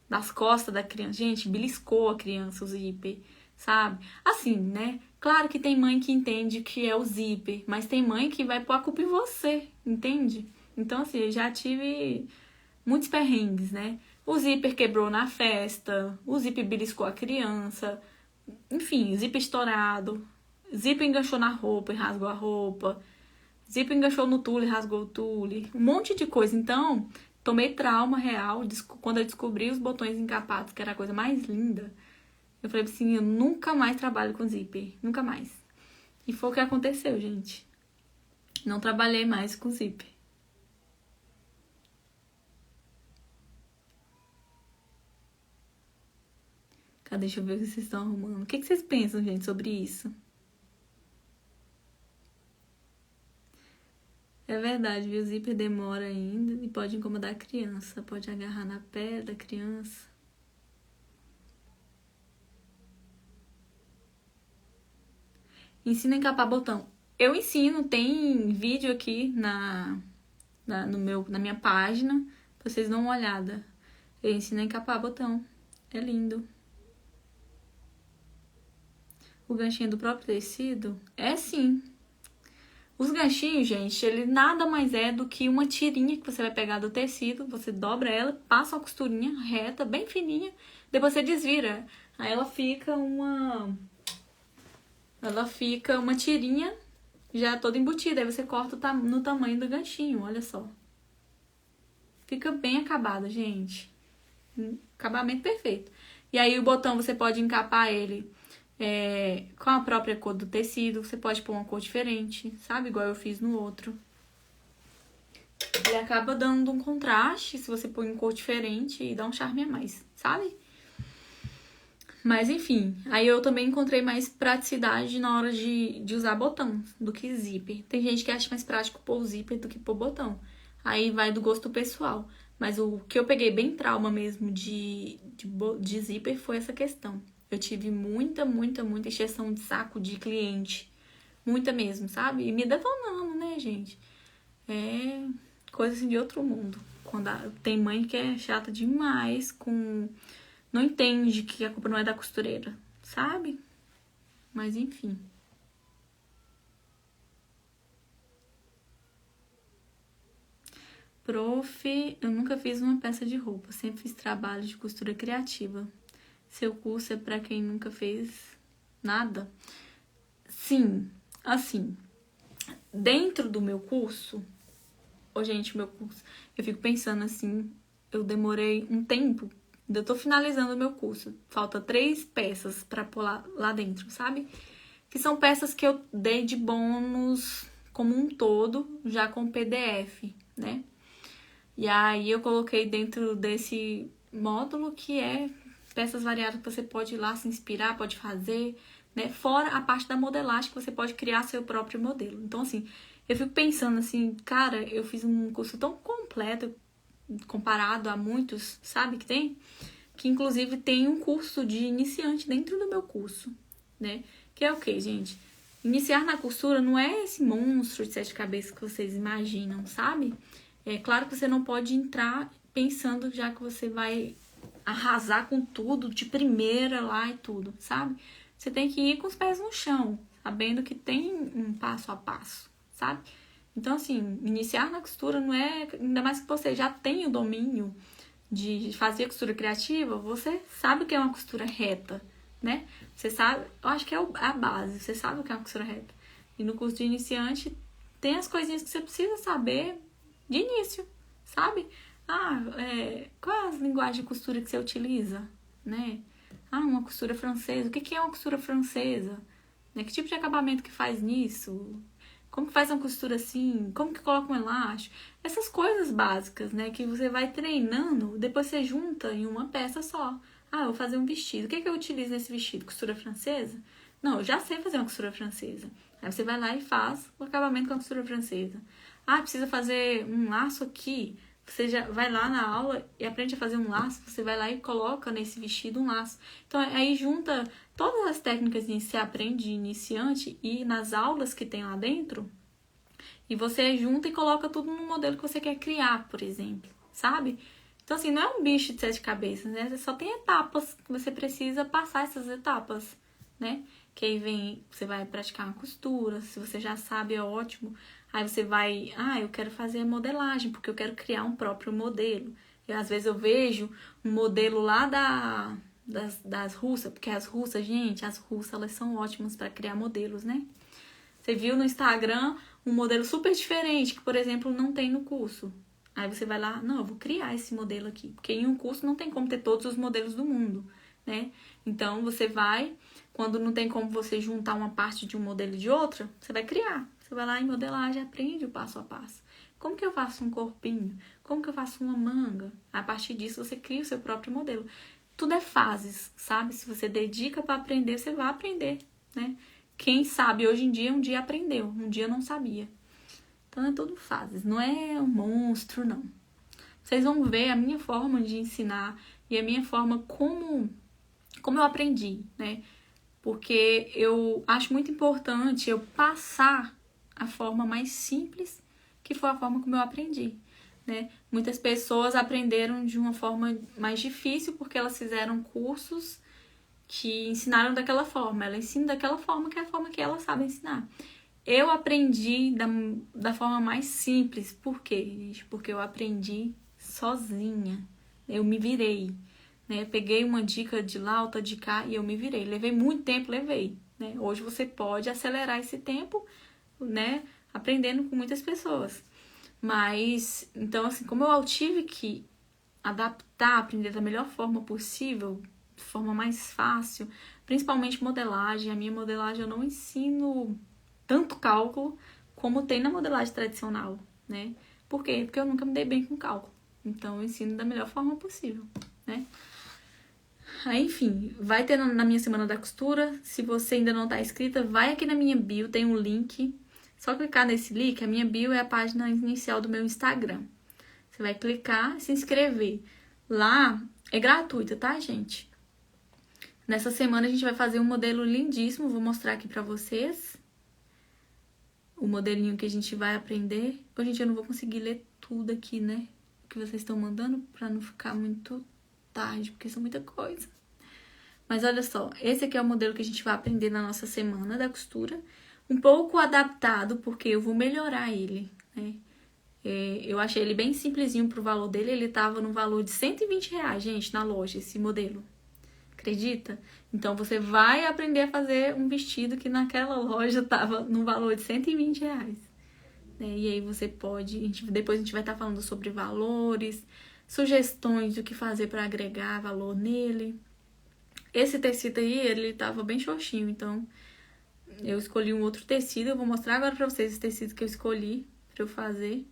das costas da criança. Gente, beliscou a criança o zíper, sabe? Assim, né? Claro que tem mãe que entende que é o zíper, mas tem mãe que vai pôr a culpa em você, entende? Então, assim, eu já tive muitos perrengues, né? O zíper quebrou na festa, o zíper beliscou a criança, enfim, zíper estourado, zíper enganchou na roupa e rasgou a roupa, zíper enganchou no tule e rasgou o tule, um monte de coisa. Então, tomei trauma real quando eu descobri os botões encapados, que era a coisa mais linda. Eu falei assim, eu nunca mais trabalho com zíper, nunca mais. E foi o que aconteceu, gente. Não trabalhei mais com zíper. Cadê? Deixa eu ver o que vocês estão arrumando. O que vocês pensam, gente, sobre isso? É verdade, viu? O zíper demora ainda e pode incomodar a criança. Pode agarrar na pele da criança. Ensina a encapar botão. Eu ensino, tem vídeo aqui na minha página. Pra vocês dão uma olhada. Eu ensino a encapar botão. É lindo. O ganchinho do próprio tecido? É sim. Os ganchinhos, gente, ele nada mais é do que uma tirinha que você vai pegar do tecido, você dobra ela, passa uma costurinha reta, bem fininha, depois você desvira. Aí ela fica uma tirinha já toda embutida, aí você corta no tamanho do ganchinho, olha só. Fica bem acabado, gente. Acabamento perfeito. E aí o botão você pode encapar ele com a própria cor do tecido, você pode pôr uma cor diferente, sabe? Igual eu fiz no outro. Ele acaba dando um contraste se você põe em cor diferente e dá um charme a mais, sabe? Mas enfim, aí eu também encontrei mais praticidade na hora de usar botão do que zíper. Tem gente que acha mais prático pôr zíper do que pôr botão. Aí vai do gosto pessoal. Mas o que eu peguei bem trauma mesmo de zíper foi essa questão. Eu tive muita encheção de saco de cliente. Muita mesmo, sabe? E me detonando, né, gente? É coisa assim de outro mundo. Quando tem mãe que é chata demais, não entende que a culpa não é da costureira, sabe? Mas enfim. Prof, eu nunca fiz uma peça de roupa, sempre fiz trabalho de costura criativa. Seu curso é pra quem nunca fez nada? Sim, assim, dentro do meu curso, gente, meu curso, eu fico pensando assim, eu demorei um tempo, eu tô finalizando o meu curso, falta 3 peças pra pôr lá dentro, sabe? Que são peças que eu dei de bônus como um todo, já com PDF, né? E aí eu coloquei dentro desse módulo que é peças variadas que você pode ir lá se inspirar, pode fazer, né? Fora a parte da modelagem que você pode criar seu próprio modelo. Então, assim, Eu fico pensando assim, cara, eu fiz um curso tão completo comparado a muitos, sabe, que tem? Que inclusive tem um curso de iniciante dentro do meu curso, né? Que é o quê, gente? Iniciar na costura não é esse monstro de 7 cabeças que vocês imaginam, sabe? É claro que você não pode entrar pensando já que você vai arrasar com tudo, de primeira lá e tudo, sabe? Você tem que ir com os pés no chão, sabendo que tem um passo a passo, sabe? Então, assim, iniciar na costura não é... Ainda mais que você já tem o domínio de fazer costura criativa, você sabe o que é uma costura reta, né? Você sabe... Eu acho que é a base, você sabe o que é uma costura reta. E no curso de iniciante, tem as coisinhas que você precisa saber de início, sabe? Qual é a linguagem de costura que você utiliza, né? Uma costura francesa. O que é uma costura francesa? Né? Que tipo de acabamento que faz nisso? Como que faz uma costura assim? Como que coloca um elástico? Essas coisas básicas, né? Que você vai treinando, depois você junta em uma peça só. Eu vou fazer um vestido. O que eu utilizo nesse vestido? Costura francesa? Não, eu já sei fazer uma costura francesa. Aí você vai lá e faz o acabamento com a costura francesa. Precisa fazer um laço aqui. Você já vai lá na aula e aprende a fazer um laço. Você vai lá e coloca nesse vestido um laço. Então, aí junta todas as técnicas que você aprende de iniciante e nas aulas que tem lá dentro. E você junta e coloca tudo no modelo que você quer criar, por exemplo. Sabe? Então, assim, não é um bicho de 7 cabeças, né? Você só tem etapas que você precisa passar essas etapas, né? Que aí você vai praticar uma costura. Se você já sabe, é ótimo. Aí você vai, eu quero fazer modelagem, porque eu quero criar um próprio modelo. Às vezes eu vejo um modelo lá das russas, porque as russas, gente, elas são ótimas para criar modelos, né? Você viu no Instagram um modelo super diferente, que, por exemplo, não tem no curso. Aí você vai lá, não, eu vou criar esse modelo aqui. Porque em um curso não tem como ter todos os modelos do mundo, né? Então, você vai, quando não tem como você juntar uma parte de um modelo de outra, você vai criar. Você vai lá em modelagem, aprende o passo a passo. Como que eu faço um corpinho? Como que eu faço uma manga? A partir disso, você cria o seu próprio modelo. Tudo é fases, sabe? Se você dedica para aprender, você vai aprender, né? Quem sabe hoje em dia, um dia aprendeu, um dia não sabia. Então, é tudo fases, não é um monstro, não. Vocês vão ver a minha forma de ensinar e a minha forma como eu aprendi, né? Porque eu acho muito importante eu passar a forma mais simples, que foi a forma como eu aprendi, né? Muitas pessoas aprenderam de uma forma mais difícil porque elas fizeram cursos que ensinaram daquela forma. Ela ensina daquela forma que é a forma que ela sabe ensinar. Eu aprendi da forma mais simples. Por quê, gente? Porque eu aprendi sozinha. Eu me virei, né? Peguei uma dica de lá, outra de cá e eu me virei. Levei muito tempo, levei, né? Hoje você pode acelerar esse tempo, né? Aprendendo com muitas pessoas. Mas, então, assim, como eu tive que adaptar, aprender da melhor forma possível, de forma mais fácil, principalmente modelagem. A minha modelagem eu não ensino tanto cálculo como tem na modelagem tradicional, né? Por quê? Porque eu nunca me dei bem com cálculo. Então, eu ensino da melhor forma possível, né? Aí, enfim, vai ter na minha Semana da Costura. Se você ainda não tá inscrita, vai aqui na minha bio, tem um link. Só clicar nesse link, a minha bio é a página inicial do meu Instagram. Você vai clicar e se inscrever. Lá é gratuito, tá, gente? Nessa semana a gente vai fazer um modelo lindíssimo. Vou mostrar aqui pra vocês. O modelinho que a gente vai aprender. Hoje, gente, eu não vou conseguir ler tudo aqui, né? O que vocês estão mandando pra não ficar muito tarde, porque são muita coisa. Mas olha só, esse aqui é o modelo que a gente vai aprender na nossa Semana da Costura. Um pouco adaptado, porque eu vou melhorar ele, né? Eu achei ele bem simplesinho pro valor dele. Ele tava no valor de R$120, gente, na loja, esse modelo. Acredita? Então, você vai aprender a fazer um vestido que naquela loja tava no valor de R$120. Né? E aí você pode... depois a gente vai estar falando sobre valores, sugestões do que fazer para agregar valor nele. Esse tecido aí, ele tava bem xoxinho, então eu escolhi um outro tecido. Eu vou mostrar agora pra vocês esse tecido que eu escolhi pra eu fazer.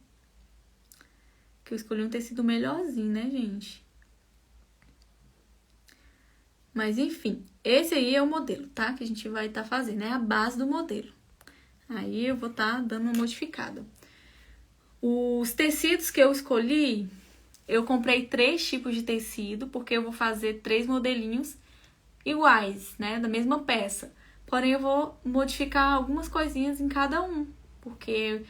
Que eu escolhi um tecido melhorzinho, né, gente? Mas, enfim, esse aí é o modelo, tá? Que a gente vai estar fazendo, é a base do modelo. Aí eu vou estar dando uma modificada. Os tecidos que eu escolhi, eu comprei 3 tipos de tecido, porque eu vou fazer 3 modelinhos iguais, né, da mesma peça. Porém, eu vou modificar algumas coisinhas em cada um, porque...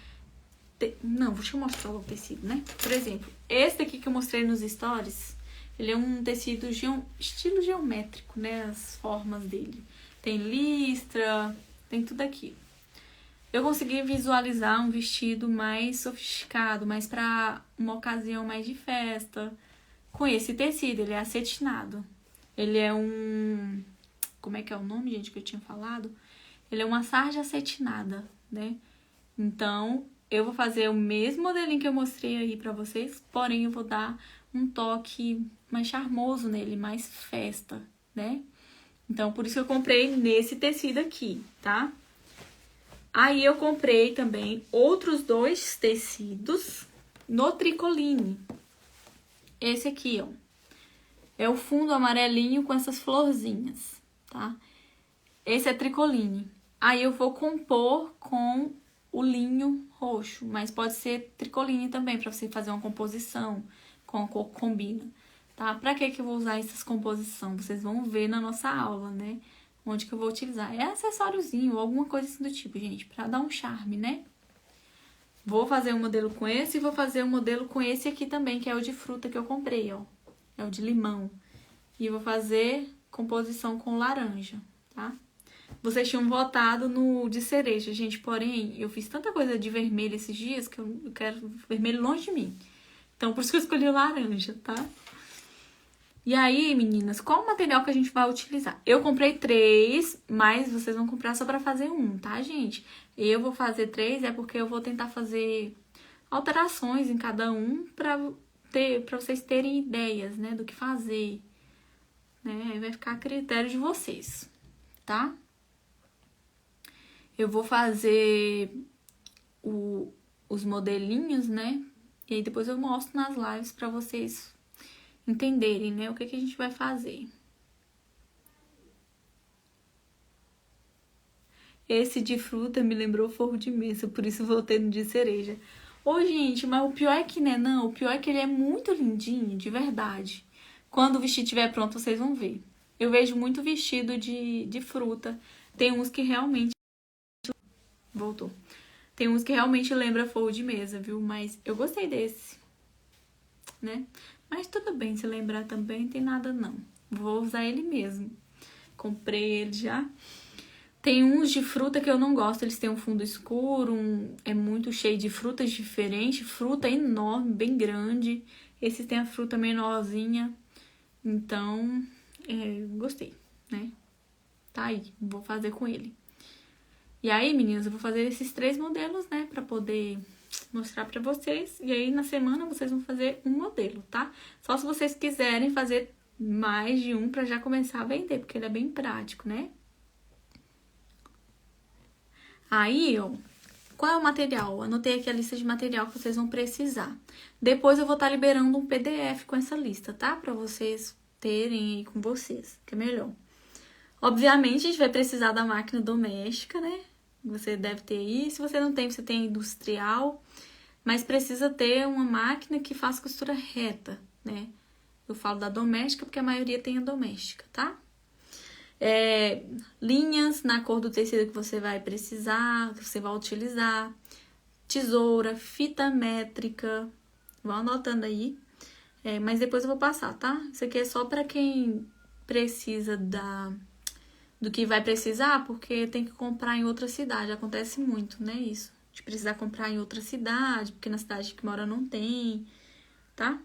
Não, deixa eu mostrar o tecido, né? Por exemplo, esse aqui que eu mostrei nos stories, ele é um tecido estilo geométrico, né, as formas dele. Tem listra, tem tudo aqui. Eu consegui visualizar um vestido mais sofisticado, mais para uma ocasião mais de festa. Com esse tecido, ele é acetinado. Ele é um... Como é que é o nome, gente, que eu tinha falado? Ele é uma sarja acetinada, né? Então, eu vou fazer o mesmo modelinho que eu mostrei aí pra vocês, porém eu vou dar um toque mais charmoso nele, mais festa, né? Então, por isso eu comprei nesse tecido aqui, tá? Aí eu comprei também outros 2 tecidos no tricoline. Esse aqui, ó, é o fundo amarelinho com essas florzinhas, tá? Esse é tricoline. Aí eu vou compor com o linho roxo, mas pode ser tricoline também, pra você fazer uma composição com a cor que combina, tá? Pra que eu vou usar essas composições? Vocês vão ver na nossa aula, né? Onde que eu vou utilizar. É acessóriozinho ou alguma coisa assim do tipo, gente, pra dar um charme, né? Vou fazer um modelo com esse e vou fazer um modelo com esse aqui também, que é o de fruta que eu comprei, ó. É o de limão. E vou fazer composição com laranja, tá? Vocês tinham votado no de cereja, gente, porém, eu fiz tanta coisa de vermelho esses dias que eu quero vermelho longe de mim. Então, por isso que eu escolhi o laranja, tá? E aí, meninas, qual o material que a gente vai utilizar? Eu comprei 3, mas vocês vão comprar só pra fazer um, tá, gente? Eu vou fazer 3, é porque eu vou tentar fazer alterações em cada um pra vocês terem ideias, né, do que fazer. Né? Aí vai ficar a critério de vocês, tá? Eu vou fazer os modelinhos, né? E aí depois eu mostro nas lives pra vocês entenderem, né? O que a gente vai fazer. Esse de fruta me lembrou forro de mesa, por isso voltei no de cereja. Ô, gente, mas o pior é que, né, não? O pior é que ele é muito lindinho, de verdade. Quando o vestido estiver pronto, vocês vão ver. Eu vejo muito vestido de fruta. Tem uns que realmente... Voltou. Tem uns que realmente lembra forro de mesa, viu? Mas eu gostei desse, né? Mas tudo bem, se lembrar também, não tem nada não. Vou usar ele mesmo. Comprei ele já. Tem uns de fruta que eu não gosto, eles têm um fundo escuro, é muito cheio de frutas diferentes, fruta enorme, bem grande. Esses tem a fruta menorzinha, então, gostei, né? Tá aí, vou fazer com ele. E aí, meninas, eu vou fazer esses 3 modelos, né, pra poder mostrar pra vocês. E aí, na semana, vocês vão fazer um modelo, tá? Só se vocês quiserem fazer mais de um pra já começar a vender, porque ele é bem prático, né? Aí, ó, qual é o material? Anotei aqui a lista de material que vocês vão precisar. Depois eu vou estar liberando um PDF com essa lista, tá? Pra vocês terem aí com vocês, que é melhor. Obviamente, a gente vai precisar da máquina doméstica, né? Você deve ter aí. Se você não tem, você tem industrial. Mas precisa ter uma máquina que faça costura reta, né? Eu falo da doméstica porque a maioria tem a doméstica, tá? Linhas na cor do tecido que você vai precisar, que você vai utilizar. Tesoura, fita métrica. Vão anotando aí. Mas depois eu vou passar, tá? Isso aqui é só pra quem precisa do que vai precisar, porque tem que comprar em outra cidade. Acontece muito, né, isso? De precisar comprar em outra cidade, porque na cidade que mora não tem, tá?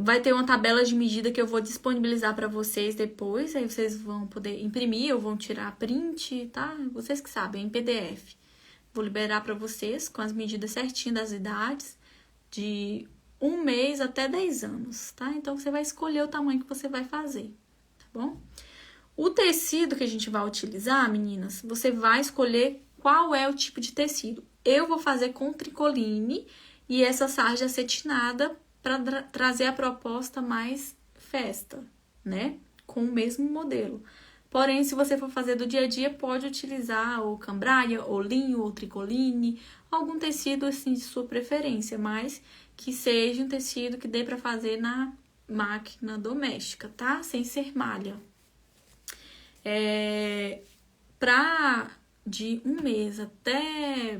Vai ter uma tabela de medida que eu vou disponibilizar pra vocês depois, aí vocês vão poder imprimir ou vão tirar print, tá? Vocês que sabem, em PDF. Vou liberar pra vocês com as medidas certinho das idades, de 1 mês até 10 anos, tá? Então, você vai escolher o tamanho que você vai fazer, tá bom? O tecido que a gente vai utilizar, meninas, você vai escolher qual é o tipo de tecido. Eu vou fazer com tricoline e essa sarja acetinada para trazer a proposta mais festa, né? Com o mesmo modelo. Porém, se você for fazer do dia a dia, pode utilizar ou cambraia, ou linho, ou tricoline, algum tecido assim de sua preferência, mas que seja um tecido que dê para fazer na máquina doméstica, tá? Sem ser malha. De 1 mês até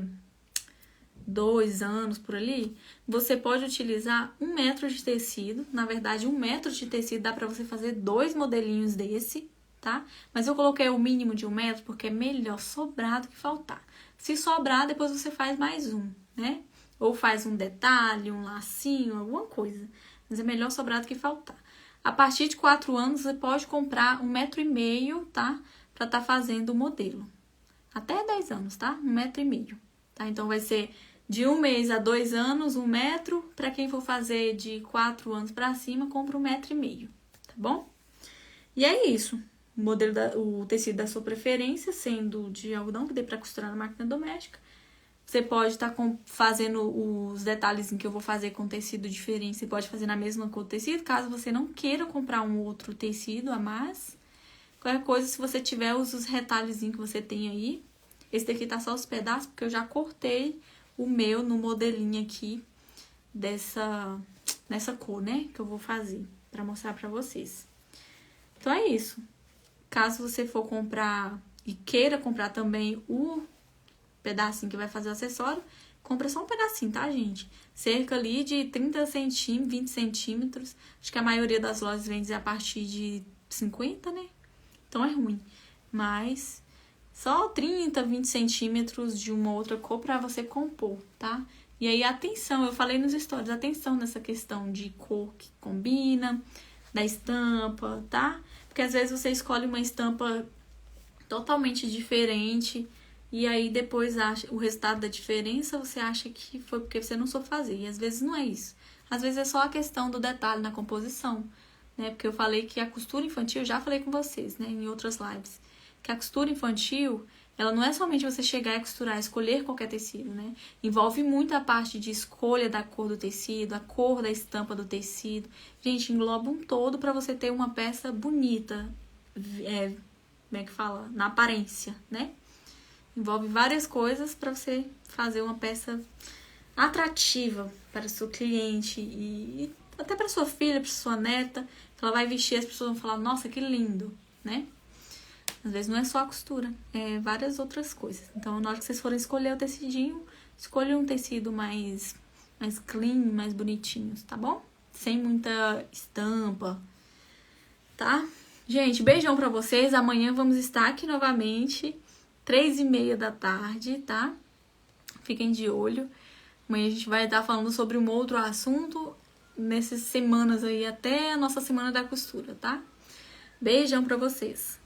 2 anos por ali, você pode utilizar 1 metro de tecido. Na verdade, 1 metro de tecido dá para você fazer 2 modelinhos desse, tá? Mas eu coloquei o mínimo de 1 metro porque é melhor sobrar do que faltar. Se sobrar, depois você faz mais um, né? Ou faz um detalhe, um lacinho, alguma coisa. Mas é melhor sobrar do que faltar. A partir de 4 anos, você pode comprar 1,5 metro, tá? Pra tá fazendo o modelo. Até 10 anos, tá? 1,5 metro, tá? Então, vai ser de 1 mês a 2 anos, 1 metro. Pra quem for fazer de 4 anos pra cima, compra 1,5 metro, tá bom? E é isso. O tecido da sua preferência, sendo de algodão, que dê pra costurar na máquina doméstica. Você pode estar fazendo os detalhes que eu vou fazer com tecido diferente. Você pode fazer na mesma cor do tecido, caso você não queira comprar um outro tecido a mais. Qualquer coisa, se você tiver, usa os retalhozinhos que você tem aí. Esse daqui tá só os pedaços, porque eu já cortei o meu no modelinho aqui nessa cor, né? Que eu vou fazer, pra mostrar pra vocês. Então, é isso. Caso você for comprar e queira comprar também o pedacinho que vai fazer o acessório, compra só um pedacinho, tá, gente? Cerca ali de 30 centímetros, 20 centímetros. Acho que a maioria das lojas vende a partir de 50, né? Então é ruim. Mas só 30, 20 centímetros de uma outra cor pra você compor, tá? E aí, atenção, eu falei nos stories, atenção nessa questão de cor que combina, da estampa, tá? Porque às vezes você escolhe uma estampa totalmente diferente e aí depois o resultado da diferença você acha que foi porque você não soube fazer. E às vezes não é isso. Às vezes é só a questão do detalhe na composição, né? Porque eu falei que a costura infantil, já falei com vocês, né, em outras lives, que a costura infantil, ela não é somente você chegar e costurar, escolher qualquer tecido, né? Envolve muito a parte de escolha da cor do tecido, a cor da estampa do tecido. Gente, engloba um todo para você ter uma peça bonita, como é que fala? Na aparência, né? Envolve várias coisas para você fazer uma peça atrativa para o seu cliente e até para sua filha, para sua neta, que ela vai vestir, as pessoas vão falar, nossa, que lindo, né? Às vezes não é só a costura, é várias outras coisas. Então, na hora que vocês forem escolher o tecidinho, escolha um tecido mais clean, mais bonitinho, tá bom? Sem muita estampa, tá? Gente, beijão pra vocês. Amanhã vamos estar aqui novamente, 3h30 da tarde, tá? Fiquem de olho. Amanhã a gente vai estar falando sobre um outro assunto nessas semanas aí, até a nossa semana da costura, tá? Beijão pra vocês.